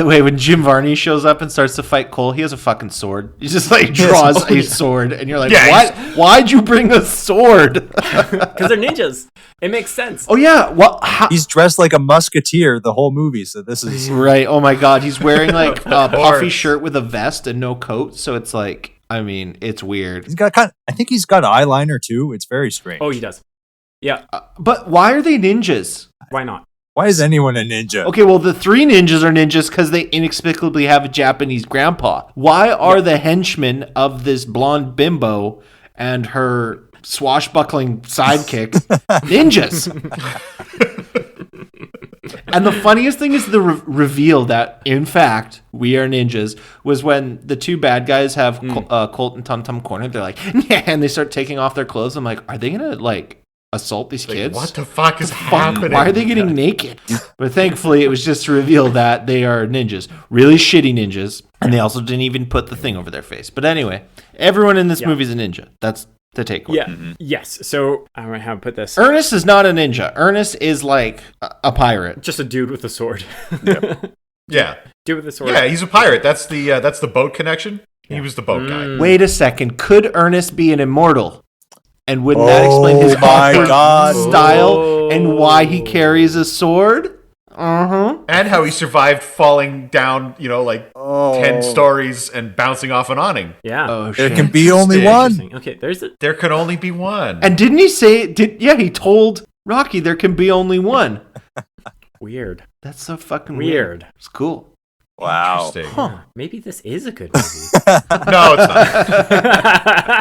[SPEAKER 3] way, when Jim Varney shows up and starts to fight Cole, he has a fucking sword. He just like draws a sword, and you're like, "What? Why'd you bring a sword?"
[SPEAKER 4] Because they're ninjas. It makes sense.
[SPEAKER 3] Oh yeah, well,
[SPEAKER 2] he's dressed like a musketeer the whole movie, so this is
[SPEAKER 3] right. Oh my god, he's wearing like a puffy shirt with a vest and no coat, so it's like, I mean, it's weird.
[SPEAKER 2] He's got I think he's got eyeliner too. It's very strange.
[SPEAKER 4] Oh, he does. Yeah.
[SPEAKER 3] But why are they ninjas?
[SPEAKER 4] Why not?
[SPEAKER 2] Why is anyone a ninja?
[SPEAKER 3] Okay, well, the three ninjas are ninjas because they inexplicably have a Japanese grandpa. Why are the henchmen of this blonde bimbo and her swashbuckling sidekick ninjas? And the funniest thing is the reveal that, in fact, we are ninjas, was when the two bad guys have Colt and Tum Tum cornered. They're like, yeah, and they start taking off their clothes. I'm like, are they going to, assault these kids?
[SPEAKER 1] What the fuck is happening?
[SPEAKER 3] Why are they getting naked? But thankfully, it was just to reveal that they are ninjas. Really shitty ninjas. And they also didn't even put the thing over their face. But anyway, everyone in this movie is a ninja. That's the takeaway.
[SPEAKER 4] Yeah. Mm-hmm. Yes. So, I don't know how to put this.
[SPEAKER 3] Ernest is not a ninja. Ernest is like a pirate.
[SPEAKER 4] Just a dude with a sword.
[SPEAKER 1] Yeah.
[SPEAKER 4] Dude with a sword.
[SPEAKER 1] Yeah, he's a pirate. That's the boat connection. He was the boat guy.
[SPEAKER 3] Wait a second. Could Ernest be an immortal? And wouldn't that explain his awkward style and why he carries a sword?
[SPEAKER 1] And how he survived falling down, 10 stories and bouncing off an awning.
[SPEAKER 4] Yeah.
[SPEAKER 3] Oh,
[SPEAKER 2] there can be only one.
[SPEAKER 4] Okay,
[SPEAKER 1] There can only be one.
[SPEAKER 3] And didn't he say, he told Rocky there can be only one.
[SPEAKER 4] Weird.
[SPEAKER 3] That's so fucking weird. It's cool.
[SPEAKER 2] Wow.
[SPEAKER 1] Huh.
[SPEAKER 4] Maybe this is a good movie.
[SPEAKER 1] No, it's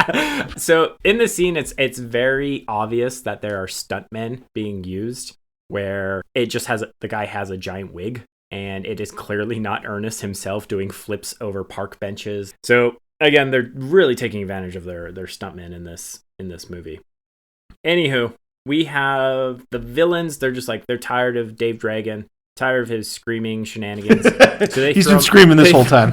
[SPEAKER 4] not. So in the scene, it's very obvious that there are stuntmen being used, where it just the guy has a giant wig, and it is clearly not Ernest himself doing flips over park benches. So again, they're really taking advantage of their stuntmen in this movie. Anywho, we have the villains. They're just like, they're tired of Dave Dragon. Tired of his screaming shenanigans. So
[SPEAKER 3] he's been screaming this whole time.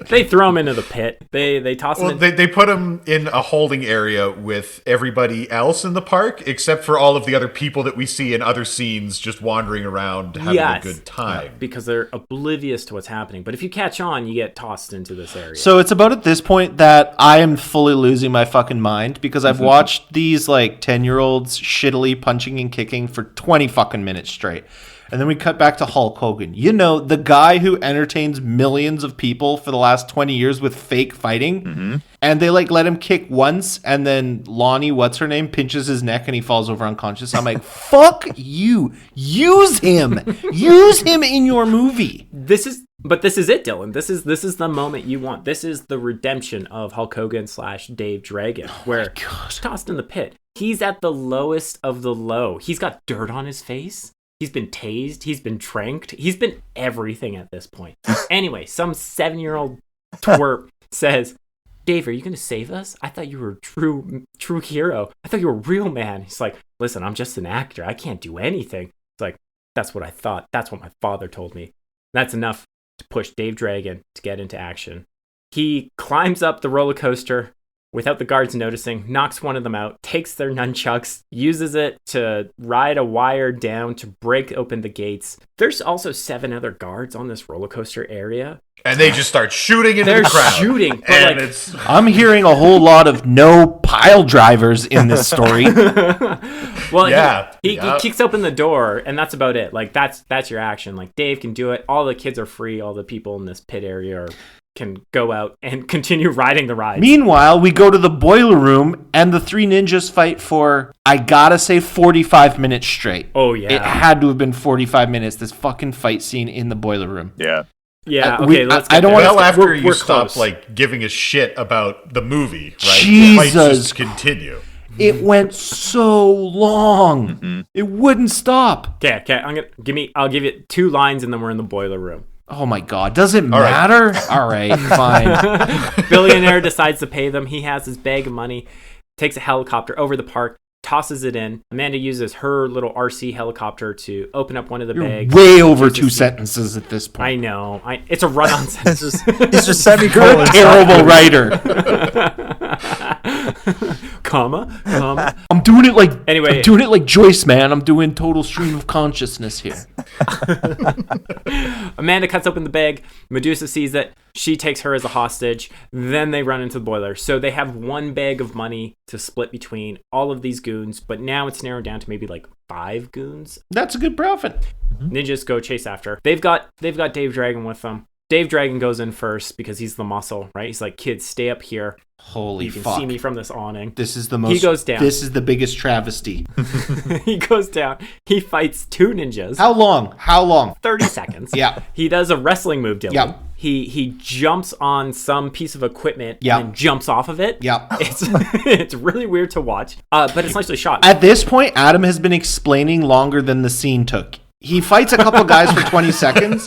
[SPEAKER 4] They throw him into the pit. They toss him.
[SPEAKER 1] They put him in a holding area with everybody else in the park, except for all of the other people that we see in other scenes just wandering around having a good time.
[SPEAKER 4] Because they're oblivious to what's happening. But if you catch on, you get tossed into this area.
[SPEAKER 3] So it's about at this point that I am fully losing my fucking mind because I've watched these 10-year-olds shittily punching and kicking for 20 fucking minutes straight. And then we cut back to Hulk Hogan. The guy who entertains millions of people for the last 20 years with fake fighting. Mm-hmm. And they let him kick once, and then Lonnie, what's her name, pinches his neck and he falls over unconscious. I'm like, fuck you. Use him. Use him in your movie.
[SPEAKER 4] This is it, Dylan. This is the moment you want. This is the redemption of Hulk Hogan / Dave Dragon, where he's tossed in the pit. He's at the lowest of the low. He's got dirt on his face. He's been tased. He's been tranked. He's been everything at this point. Anyway, some 7-year-old twerp says, Dave, are you going to save us? I thought you were a true hero. I thought you were a real man. He's like, listen, I'm just an actor. I can't do anything. It's like, that's what I thought. That's what my father told me. That's enough to push Dave Dragon to get into action. He climbs up the roller coaster without the guards noticing, knocks one of them out, takes their nunchucks, uses it to ride a wire down to break open the gates. There's also 7 other guards on this roller coaster area.
[SPEAKER 1] And they just start shooting into
[SPEAKER 4] They're
[SPEAKER 1] the crowd.
[SPEAKER 4] shooting. But
[SPEAKER 1] And
[SPEAKER 4] like,
[SPEAKER 1] it's...
[SPEAKER 3] I'm hearing a whole lot of no pile drivers in this story.
[SPEAKER 4] well,
[SPEAKER 1] Yeah.
[SPEAKER 4] he kicks open the door, and that's about it. Like, that's your action. Like, Dave can do it. All the kids are free. All the people in this pit area can go out and continue riding the ride.
[SPEAKER 3] Meanwhile, we go to the boiler room, and the 3 ninjas fight for, I gotta say, 45 minutes straight.
[SPEAKER 4] Oh, yeah.
[SPEAKER 3] It had to have been 45 minutes, this fucking fight scene in the boiler room.
[SPEAKER 2] Yeah.
[SPEAKER 4] Yeah,
[SPEAKER 3] we-
[SPEAKER 4] let's
[SPEAKER 3] I
[SPEAKER 4] get
[SPEAKER 3] don't
[SPEAKER 4] there.
[SPEAKER 3] wanna-
[SPEAKER 1] Well, after
[SPEAKER 4] We're
[SPEAKER 1] you stop
[SPEAKER 4] close.
[SPEAKER 1] like giving a shit about the movie, right?
[SPEAKER 3] Jesus.
[SPEAKER 1] The fights just continue.
[SPEAKER 3] It went so long. It wouldn't stop.
[SPEAKER 4] Okay. I'll give you 2 lines, and then we're in the boiler room.
[SPEAKER 3] Oh my God. Does it
[SPEAKER 1] All right.
[SPEAKER 3] matter? All right, fine.
[SPEAKER 4] Billionaire decides to pay them. He has his bag of money, takes a helicopter over the park, tosses it in. Amanda uses her little RC helicopter to open up one of the
[SPEAKER 3] You're
[SPEAKER 4] bags.
[SPEAKER 3] way over
[SPEAKER 4] Just
[SPEAKER 3] 2
[SPEAKER 4] a-
[SPEAKER 3] sentences at this point.
[SPEAKER 4] I know. It's a run-on sentence.
[SPEAKER 2] It's just
[SPEAKER 3] You're a
[SPEAKER 2] semicolons.
[SPEAKER 3] terrible writer.
[SPEAKER 4] comma.
[SPEAKER 3] I'm doing it like
[SPEAKER 4] Anyway.
[SPEAKER 3] I'm doing it like Joyce, man. I'm doing total stream of consciousness here.
[SPEAKER 4] Amanda cuts open the bag. Medusa sees it. She takes her as a hostage. Then they run into the boiler. So they have 1 bag of money to split between all of these goons. But now it's narrowed down to maybe like 5 goons.
[SPEAKER 3] That's a good profit.
[SPEAKER 4] Ninjas go chase after. They've got Dave Dragon with them. Dave Dragon goes in first because he's the muscle, right? He's like, kids, stay up here.
[SPEAKER 3] Holy
[SPEAKER 4] You can
[SPEAKER 3] fuck.
[SPEAKER 4] see me from this awning.
[SPEAKER 3] This is the most.
[SPEAKER 4] goes down.
[SPEAKER 3] This is the biggest travesty.
[SPEAKER 4] He goes down. He fights 2 ninjas.
[SPEAKER 3] How long?
[SPEAKER 4] 30 seconds.
[SPEAKER 3] Yeah.
[SPEAKER 4] He does a wrestling move, Dylan.
[SPEAKER 3] Yeah.
[SPEAKER 4] He jumps on some piece of equipment
[SPEAKER 3] Yeah.
[SPEAKER 4] and then jumps off of it.
[SPEAKER 3] Yeah.
[SPEAKER 4] It's really weird to watch. But it's nicely shot.
[SPEAKER 3] At this point, Adam has been explaining longer than the scene took. He fights a couple guys for 20 seconds,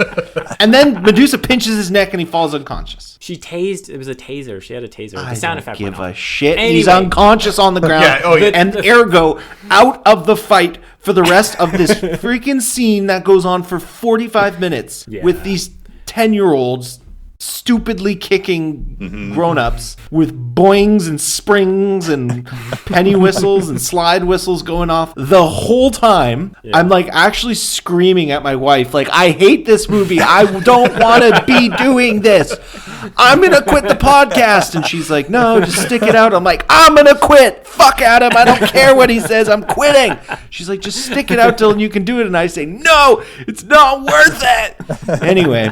[SPEAKER 3] and then Medusa pinches his neck and he falls unconscious.
[SPEAKER 4] She tased. It was a taser. She had a taser. The
[SPEAKER 3] I
[SPEAKER 4] sound
[SPEAKER 3] don't
[SPEAKER 4] effect
[SPEAKER 3] give
[SPEAKER 4] went
[SPEAKER 3] a
[SPEAKER 4] off.
[SPEAKER 3] shit.
[SPEAKER 4] Anyway.
[SPEAKER 3] He's unconscious on the ground,
[SPEAKER 1] Yeah, oh, yeah.
[SPEAKER 3] and ergo out of the fight for the rest of this freaking scene that goes on for 45 minutes
[SPEAKER 4] Yeah.
[SPEAKER 3] with these 10-year-olds stupidly kicking grown-ups with boings and springs and penny whistles and slide whistles going off the whole time. I'm like actually screaming at my wife like, I hate this movie. I don't want to be doing this. I'm gonna quit the podcast. And she's like, no, just stick it out. I'm like, I'm gonna quit. Fuck Adam. I don't care what he says. I'm quitting. She's like, just stick it out till you can do it. And I say, no, it's not worth it. Anyway.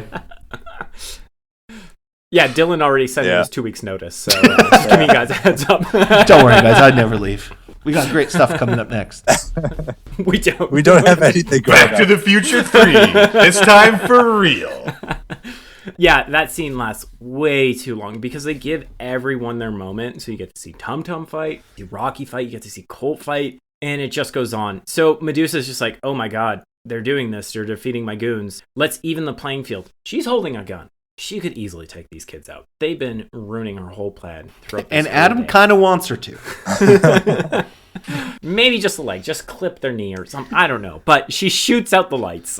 [SPEAKER 4] Yeah, Dylan already sent
[SPEAKER 2] Yeah.
[SPEAKER 4] us 2 weeks' notice, so just giving you guys a heads up.
[SPEAKER 3] Don't worry, guys. I'd never leave. We got great stuff coming up next.
[SPEAKER 4] We don't.
[SPEAKER 2] We don't have anything going
[SPEAKER 1] Back to
[SPEAKER 2] on.
[SPEAKER 1] the Future 3. It's time for real.
[SPEAKER 4] Yeah, that scene lasts way too long because they give everyone their moment. So you get to see Tum Tum fight, see Rocky fight, you get to see Colt fight, and it just goes on. So Medusa's just like, oh my god, they're doing this. They're defeating my goons. Let's even the playing field. She's holding a gun. She could easily take these kids out. They've been ruining her whole plan. throughout this
[SPEAKER 3] And
[SPEAKER 4] whole
[SPEAKER 3] Adam
[SPEAKER 4] day.
[SPEAKER 3] kind of wants her to.
[SPEAKER 4] Maybe just a leg, just clip their knee or something. I don't know. But she shoots out the lights.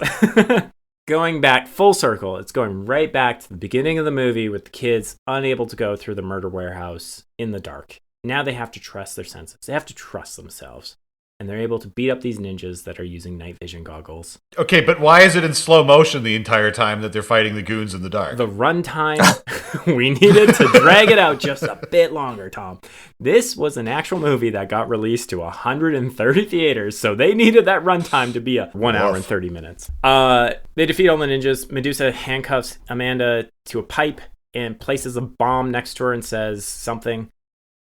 [SPEAKER 4] Going back full circle, it's going right back to the beginning of the movie with the kids unable to go through the murder warehouse in the dark. Now they have to trust their senses. They have to trust themselves. And they're able to beat up these ninjas that are using night vision goggles.
[SPEAKER 1] Okay, but why is it in slow motion the entire time that they're fighting the goons in the dark?
[SPEAKER 4] The runtime, we needed to drag it out just a bit longer, Tom. This was an actual movie that got released to 130 theaters, so they needed that runtime to be a 1 hour and 30 minutes. They defeat all the ninjas. Medusa handcuffs Amanda to a pipe and places a bomb next to her and says something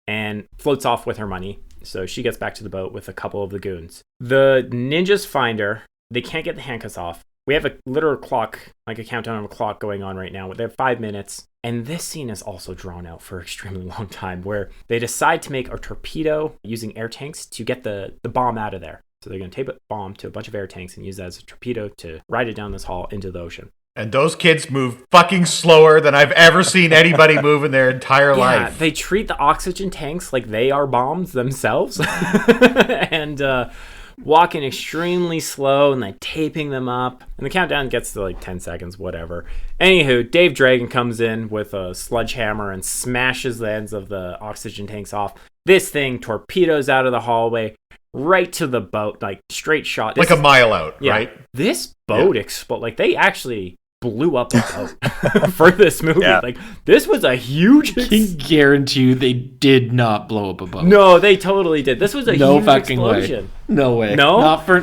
[SPEAKER 4] and floats off with her money. So she gets back to the boat with a couple of the goons. The ninjas find her. They can't get the handcuffs off, we have a literal clock, like a countdown of a clock going on right now. They have 5 minutes. And this scene is also drawn out for an extremely long time, where they decide to make a torpedo using air tanks to get the bomb out of there. So they're going to tape a bomb to a bunch of air tanks and use that as a torpedo to ride it down this hall into the ocean.
[SPEAKER 1] And those kids move fucking slower than I've ever seen anybody move in their entire life.
[SPEAKER 4] They treat the oxygen tanks like they are bombs themselves. And walking extremely slow and like taping them up. And the countdown gets to like 10 seconds, whatever. Anywho, Dave Dragon comes in with a sledgehammer and smashes the ends of the oxygen tanks off. This thing torpedoes out of the hallway right to the boat, like straight shot.
[SPEAKER 1] Like a mile out, right?
[SPEAKER 4] This boat exploded. Like they actually blew up a boat for this movie. Yeah. Like this was a huge.
[SPEAKER 3] I can guarantee you they did not blow up a boat.
[SPEAKER 4] No, they totally did. This was a huge explosion.
[SPEAKER 3] Way. No way.
[SPEAKER 4] No,
[SPEAKER 3] not for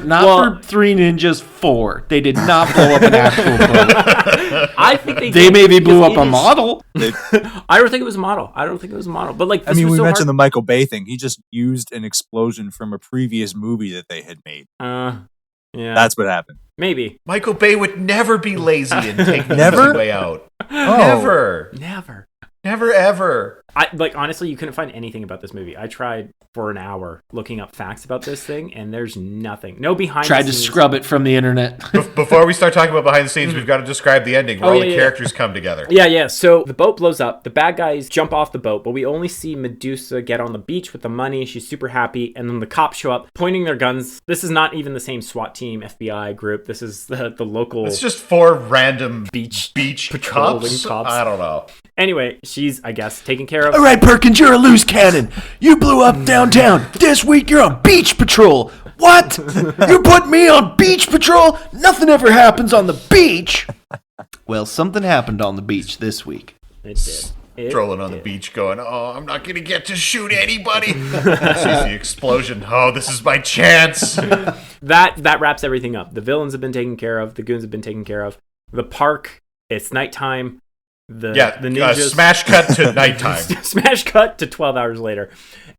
[SPEAKER 3] Three Ninjas 4. They did not blow up an actual boat.
[SPEAKER 4] I think
[SPEAKER 3] they maybe blew up a model.
[SPEAKER 4] I don't think it was a model. But like,
[SPEAKER 2] I mean, we mentioned the Michael Bay thing. He just used an explosion from a previous movie that they had made.
[SPEAKER 4] Yeah,
[SPEAKER 2] that's what happened.
[SPEAKER 4] Maybe
[SPEAKER 1] Michael Bay would never be lazy and take the easy way out.
[SPEAKER 4] Never,
[SPEAKER 1] ever.
[SPEAKER 4] Honestly, you couldn't find anything about this movie. I tried for an hour looking up facts about this thing, and there's nothing. No behind.
[SPEAKER 3] Tried to scrub it from the internet.
[SPEAKER 1] Before we start talking about behind the scenes, we've got to describe the ending where all the characters come together.
[SPEAKER 4] Yeah. So the boat blows up. The bad guys jump off the boat, but we only see Medusa get on the beach with the money. She's super happy, and then the cops show up, pointing their guns. This is not even the same SWAT team, FBI group. This is the local.
[SPEAKER 1] It's just 4 random
[SPEAKER 4] beach
[SPEAKER 1] patrolling cops. I don't know.
[SPEAKER 4] Anyway, she's, I guess, taken care of.
[SPEAKER 3] All right, Perkins, you're a loose cannon. You blew up downtown. This week you're on beach patrol. What? You put me on beach patrol? Nothing ever happens on the beach. Well, something happened on the beach this week.
[SPEAKER 4] It did.
[SPEAKER 1] Strolling on the beach going, oh, I'm not going to get to shoot anybody. Sees the explosion. Oh, this is my chance.
[SPEAKER 4] That wraps everything up. The villains have been taken care of. The goons have been taken care of. The park, it's nighttime. The ninjas
[SPEAKER 1] smash cut to nighttime.
[SPEAKER 4] Smash cut to 12 hours later.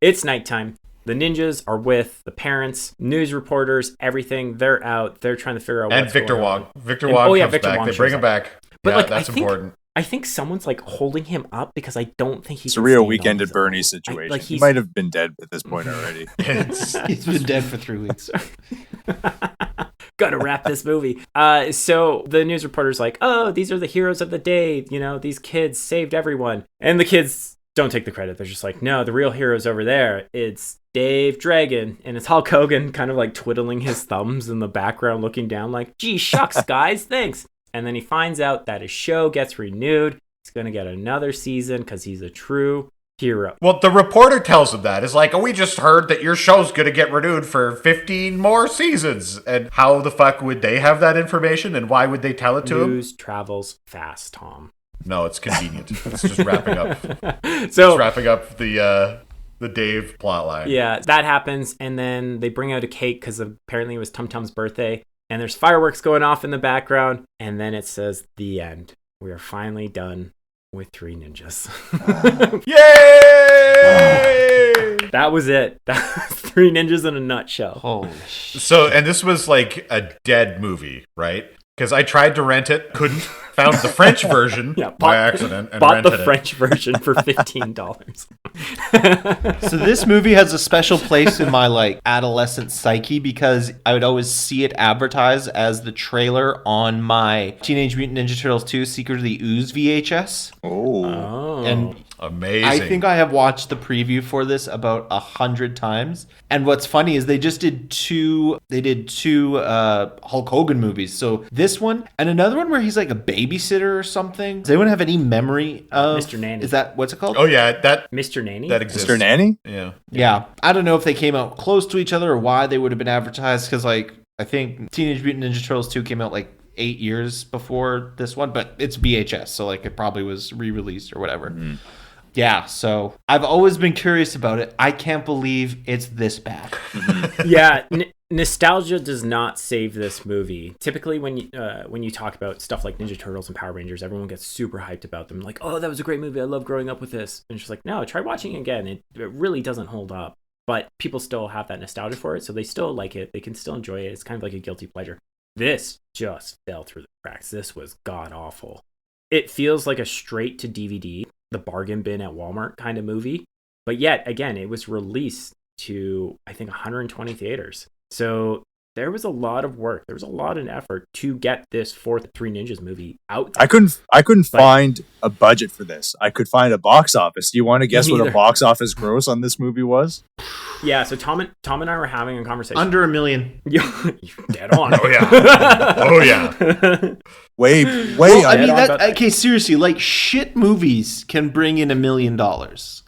[SPEAKER 4] It's nighttime. The ninjas are with the parents, news reporters, everything. They're out. They're trying to figure out what's
[SPEAKER 1] Victor
[SPEAKER 4] going
[SPEAKER 1] Wong.
[SPEAKER 4] on.
[SPEAKER 1] Victor Wong comes
[SPEAKER 4] Victor
[SPEAKER 1] back.
[SPEAKER 4] Wong
[SPEAKER 1] They bring him back.
[SPEAKER 4] But
[SPEAKER 1] that's important.
[SPEAKER 4] I think someone's like holding him up because I don't think he's.
[SPEAKER 2] It's a real Weekend at Bernie's situation. He might have been dead at this point already.
[SPEAKER 3] He's been dead for 3 weeks.
[SPEAKER 4] Gotta wrap this movie. So the news reporter's like, oh, these are the heroes of the day. You know, these kids saved everyone. And the kids don't take the credit. They're just like, no, the real hero's over there. It's Dave Dragon. And it's Hulk Hogan kind of like twiddling his thumbs in the background, looking down like, gee, shucks, guys, thanks. And then he finds out that his show gets renewed. He's going to get another season because he's a true hero.
[SPEAKER 1] Well, the reporter tells him that. It's like, oh, we just heard that your show's going to get renewed for 15 more seasons. And how the fuck would they have that information? And why would they tell it to him?
[SPEAKER 4] News travels fast, Tom.
[SPEAKER 1] No, it's convenient. It's just wrapping up.
[SPEAKER 4] So
[SPEAKER 1] it's wrapping up the Dave plotline.
[SPEAKER 4] Yeah, that happens. And then they bring out a cake because apparently it was Tum Tum's birthday. And there's fireworks going off in the background. And then it says, the end. We are finally done with Three Ninjas.
[SPEAKER 1] Yay!
[SPEAKER 4] That was it. That was Three Ninjas in a nutshell.
[SPEAKER 3] Holy shit.
[SPEAKER 1] So, and this was like a dead movie, right? Because I tried to rent it, couldn't. Found the French version by accident and
[SPEAKER 4] bought
[SPEAKER 1] rented
[SPEAKER 4] the French version for $15.
[SPEAKER 3] So this movie has a special place in my like adolescent psyche because I would always see it advertised as the trailer on my Teenage Mutant Ninja Turtles 2 Secret of the Ooze VHS.
[SPEAKER 1] Oh.
[SPEAKER 3] And
[SPEAKER 1] amazing.
[SPEAKER 3] I think I have watched the preview for this about 100 times. And what's funny is they just did two Hulk Hogan movies. So this one and another one where he's like a babysitter or something. Does anyone have any memory of
[SPEAKER 4] Mr. Nanny?
[SPEAKER 3] Is that what's it called?
[SPEAKER 1] Oh yeah, that
[SPEAKER 4] Mr. Nanny?
[SPEAKER 1] that exists.
[SPEAKER 2] Mr. Nanny?
[SPEAKER 1] Yeah.
[SPEAKER 3] Yeah. I don't know if they came out close to each other or why they would have been advertised because like I think Teenage Mutant Ninja Turtles 2 came out like 8 years before this one, but it's VHS, so like it probably was re-released or whatever. Mm-hmm. Yeah, so I've always been curious about it. I can't believe it's this bad.
[SPEAKER 4] Yeah, nostalgia does not save this movie. Typically, when you talk about stuff like Ninja Turtles and Power Rangers, everyone gets super hyped about them. Like, oh, that was a great movie. I love growing up with this. And it's just like, no, try watching it again. It really doesn't hold up. But people still have that nostalgia for it, so they still like it. They can still enjoy it. It's kind of like a guilty pleasure. This just fell through the cracks. This was god awful. It feels like a straight to DVD, the bargain bin at Walmart kind of movie. But yet, again, it was released to, I think, 120 theaters. So there was a lot of work. There was a lot of effort to get this fourth Three Ninjas movie out there.
[SPEAKER 2] I couldn't find a budget for this. I could find a box office. Do you want to guess what a box office gross on this movie was?
[SPEAKER 4] Yeah, so Tom and I were having a conversation.
[SPEAKER 3] Under $1 million.
[SPEAKER 4] You're dead on.
[SPEAKER 1] Oh yeah. Oh yeah.
[SPEAKER 2] Way.
[SPEAKER 3] Well, I mean,
[SPEAKER 4] on.
[SPEAKER 3] okay, seriously, like shit movies can bring in $1 million.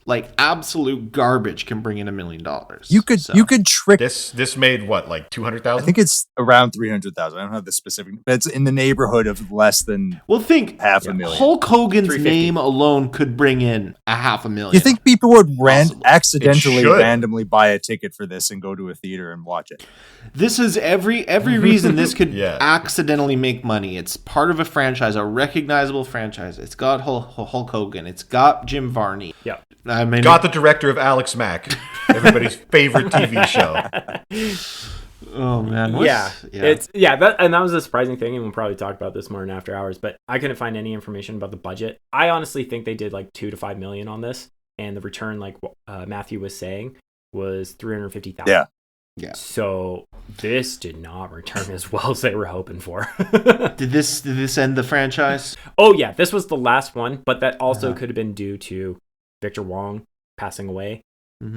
[SPEAKER 3] Like absolute garbage can bring in $1 million.
[SPEAKER 2] You could trick
[SPEAKER 1] This made what, like 200,000?
[SPEAKER 2] I think it's around 300,000. I don't have the specific, but it's in the neighborhood of less than
[SPEAKER 3] think
[SPEAKER 2] $500,000.
[SPEAKER 3] Hulk Hogan's name alone could bring in $500,000.
[SPEAKER 2] You think people would accidentally
[SPEAKER 1] It should.
[SPEAKER 2] randomly buy a ticket for this and go to a theater and watch it?
[SPEAKER 3] This is every reason this could
[SPEAKER 1] Yeah.
[SPEAKER 3] accidentally make money. It's part of a franchise, a recognizable franchise. It's got Hulk Hogan. It's got Jim Varney.
[SPEAKER 4] Yeah.
[SPEAKER 3] I mean,
[SPEAKER 1] Got the director of Alex Mack, everybody's favorite TV show.
[SPEAKER 3] oh man,
[SPEAKER 4] that was a surprising thing, and we'll probably talk about this more in After Hours. But I couldn't find any information about the budget. I honestly think they did like $2 to $5 million on this, and the return, like Matthew was saying, was $350,000.
[SPEAKER 2] Yeah.
[SPEAKER 3] Yeah.
[SPEAKER 4] So this did not return as well as they were hoping for.
[SPEAKER 3] Did this end the franchise?
[SPEAKER 4] Oh yeah, this was the last one, but that also could have been due to Victor Wong passing away.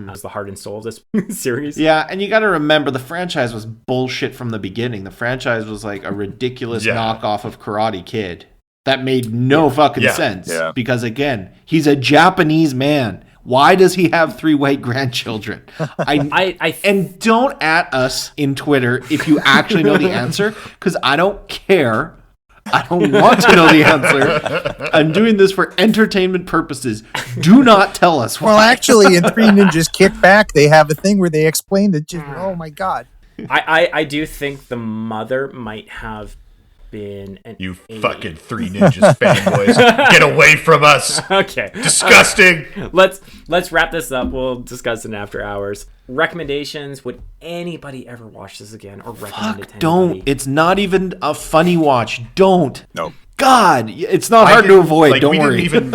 [SPEAKER 4] As the heart and soul of this series.
[SPEAKER 3] Yeah, and you got to remember the franchise was bullshit from the beginning. The franchise was like a ridiculous knockoff of Karate Kid that made no fucking sense.
[SPEAKER 2] Yeah.
[SPEAKER 3] Because again, he's a Japanese man. Why does he have 3 white grandchildren? And don't at us in Twitter if you actually know the answer, because I don't care. I don't want to know the answer. I'm doing this for entertainment purposes. Do not tell us why.
[SPEAKER 2] Well, actually, in Three Ninjas Kick Back, they have a thing where they explain that. Oh my god!
[SPEAKER 4] I do think the mother might have been
[SPEAKER 1] You fucking Three Ninjas fanboys. Get away from us.
[SPEAKER 4] Okay.
[SPEAKER 1] Disgusting.
[SPEAKER 4] Let's wrap this up. We'll discuss it in After Hours. Recommendations. Would anybody ever watch this again or recommend it to
[SPEAKER 3] Don't.
[SPEAKER 4] anybody?
[SPEAKER 3] It's not even a funny watch. Don't.
[SPEAKER 2] No.
[SPEAKER 3] God, it's not hard to avoid.
[SPEAKER 1] Like,
[SPEAKER 3] don't worry.
[SPEAKER 1] Didn't even...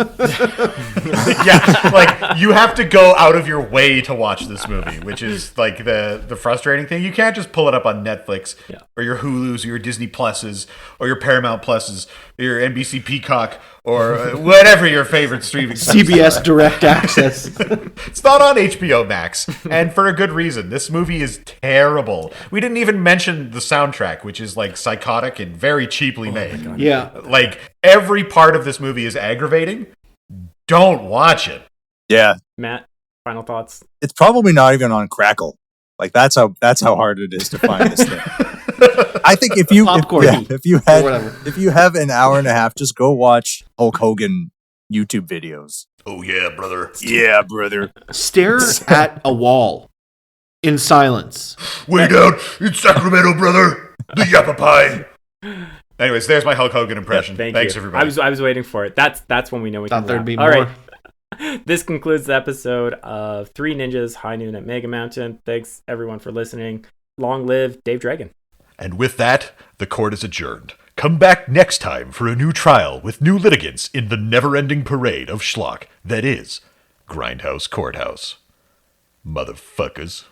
[SPEAKER 1] yeah, like you have to go out of your way to watch this movie, which is like the frustrating thing. You can't just pull it up on Netflix or your Hulus or your Disney Pluses or your Paramount Pluses or your NBC Peacock or whatever your favorite streaming
[SPEAKER 3] CBS Direct Access.
[SPEAKER 1] It's not on HBO Max, and for a good reason. This movie is terrible. We didn't even mention the soundtrack, which is like psychotic and very cheaply made.
[SPEAKER 3] Yeah.
[SPEAKER 1] Like every part of this movie is aggravating. Don't watch it.
[SPEAKER 2] Yeah.
[SPEAKER 4] Matt, final thoughts?
[SPEAKER 2] It's probably not even on Crackle. Like that's how hard it is to find this thing. I think if you have an hour and a half, just go watch Hulk Hogan YouTube videos.
[SPEAKER 1] Oh yeah, brother.
[SPEAKER 2] Yeah, brother.
[SPEAKER 3] Stare at a wall in silence.
[SPEAKER 1] Way down in Sacramento, brother. The Yappa Pie. Anyways, there's my Hulk Hogan impression. Thanks, everybody.
[SPEAKER 4] I was waiting for it. That's when we know we
[SPEAKER 3] Thought
[SPEAKER 4] can
[SPEAKER 3] there'd
[SPEAKER 4] wrap.
[SPEAKER 3] be
[SPEAKER 4] All
[SPEAKER 3] more.
[SPEAKER 4] right. This concludes the episode of Three Ninjas High Noon at Mega Mountain. Thanks everyone for listening. Long live Dave Dragon.
[SPEAKER 1] And with that, the court is adjourned. Come back next time for a new trial with new litigants in the never-ending parade of schlock that is Grindhouse Courthouse. Motherfuckers.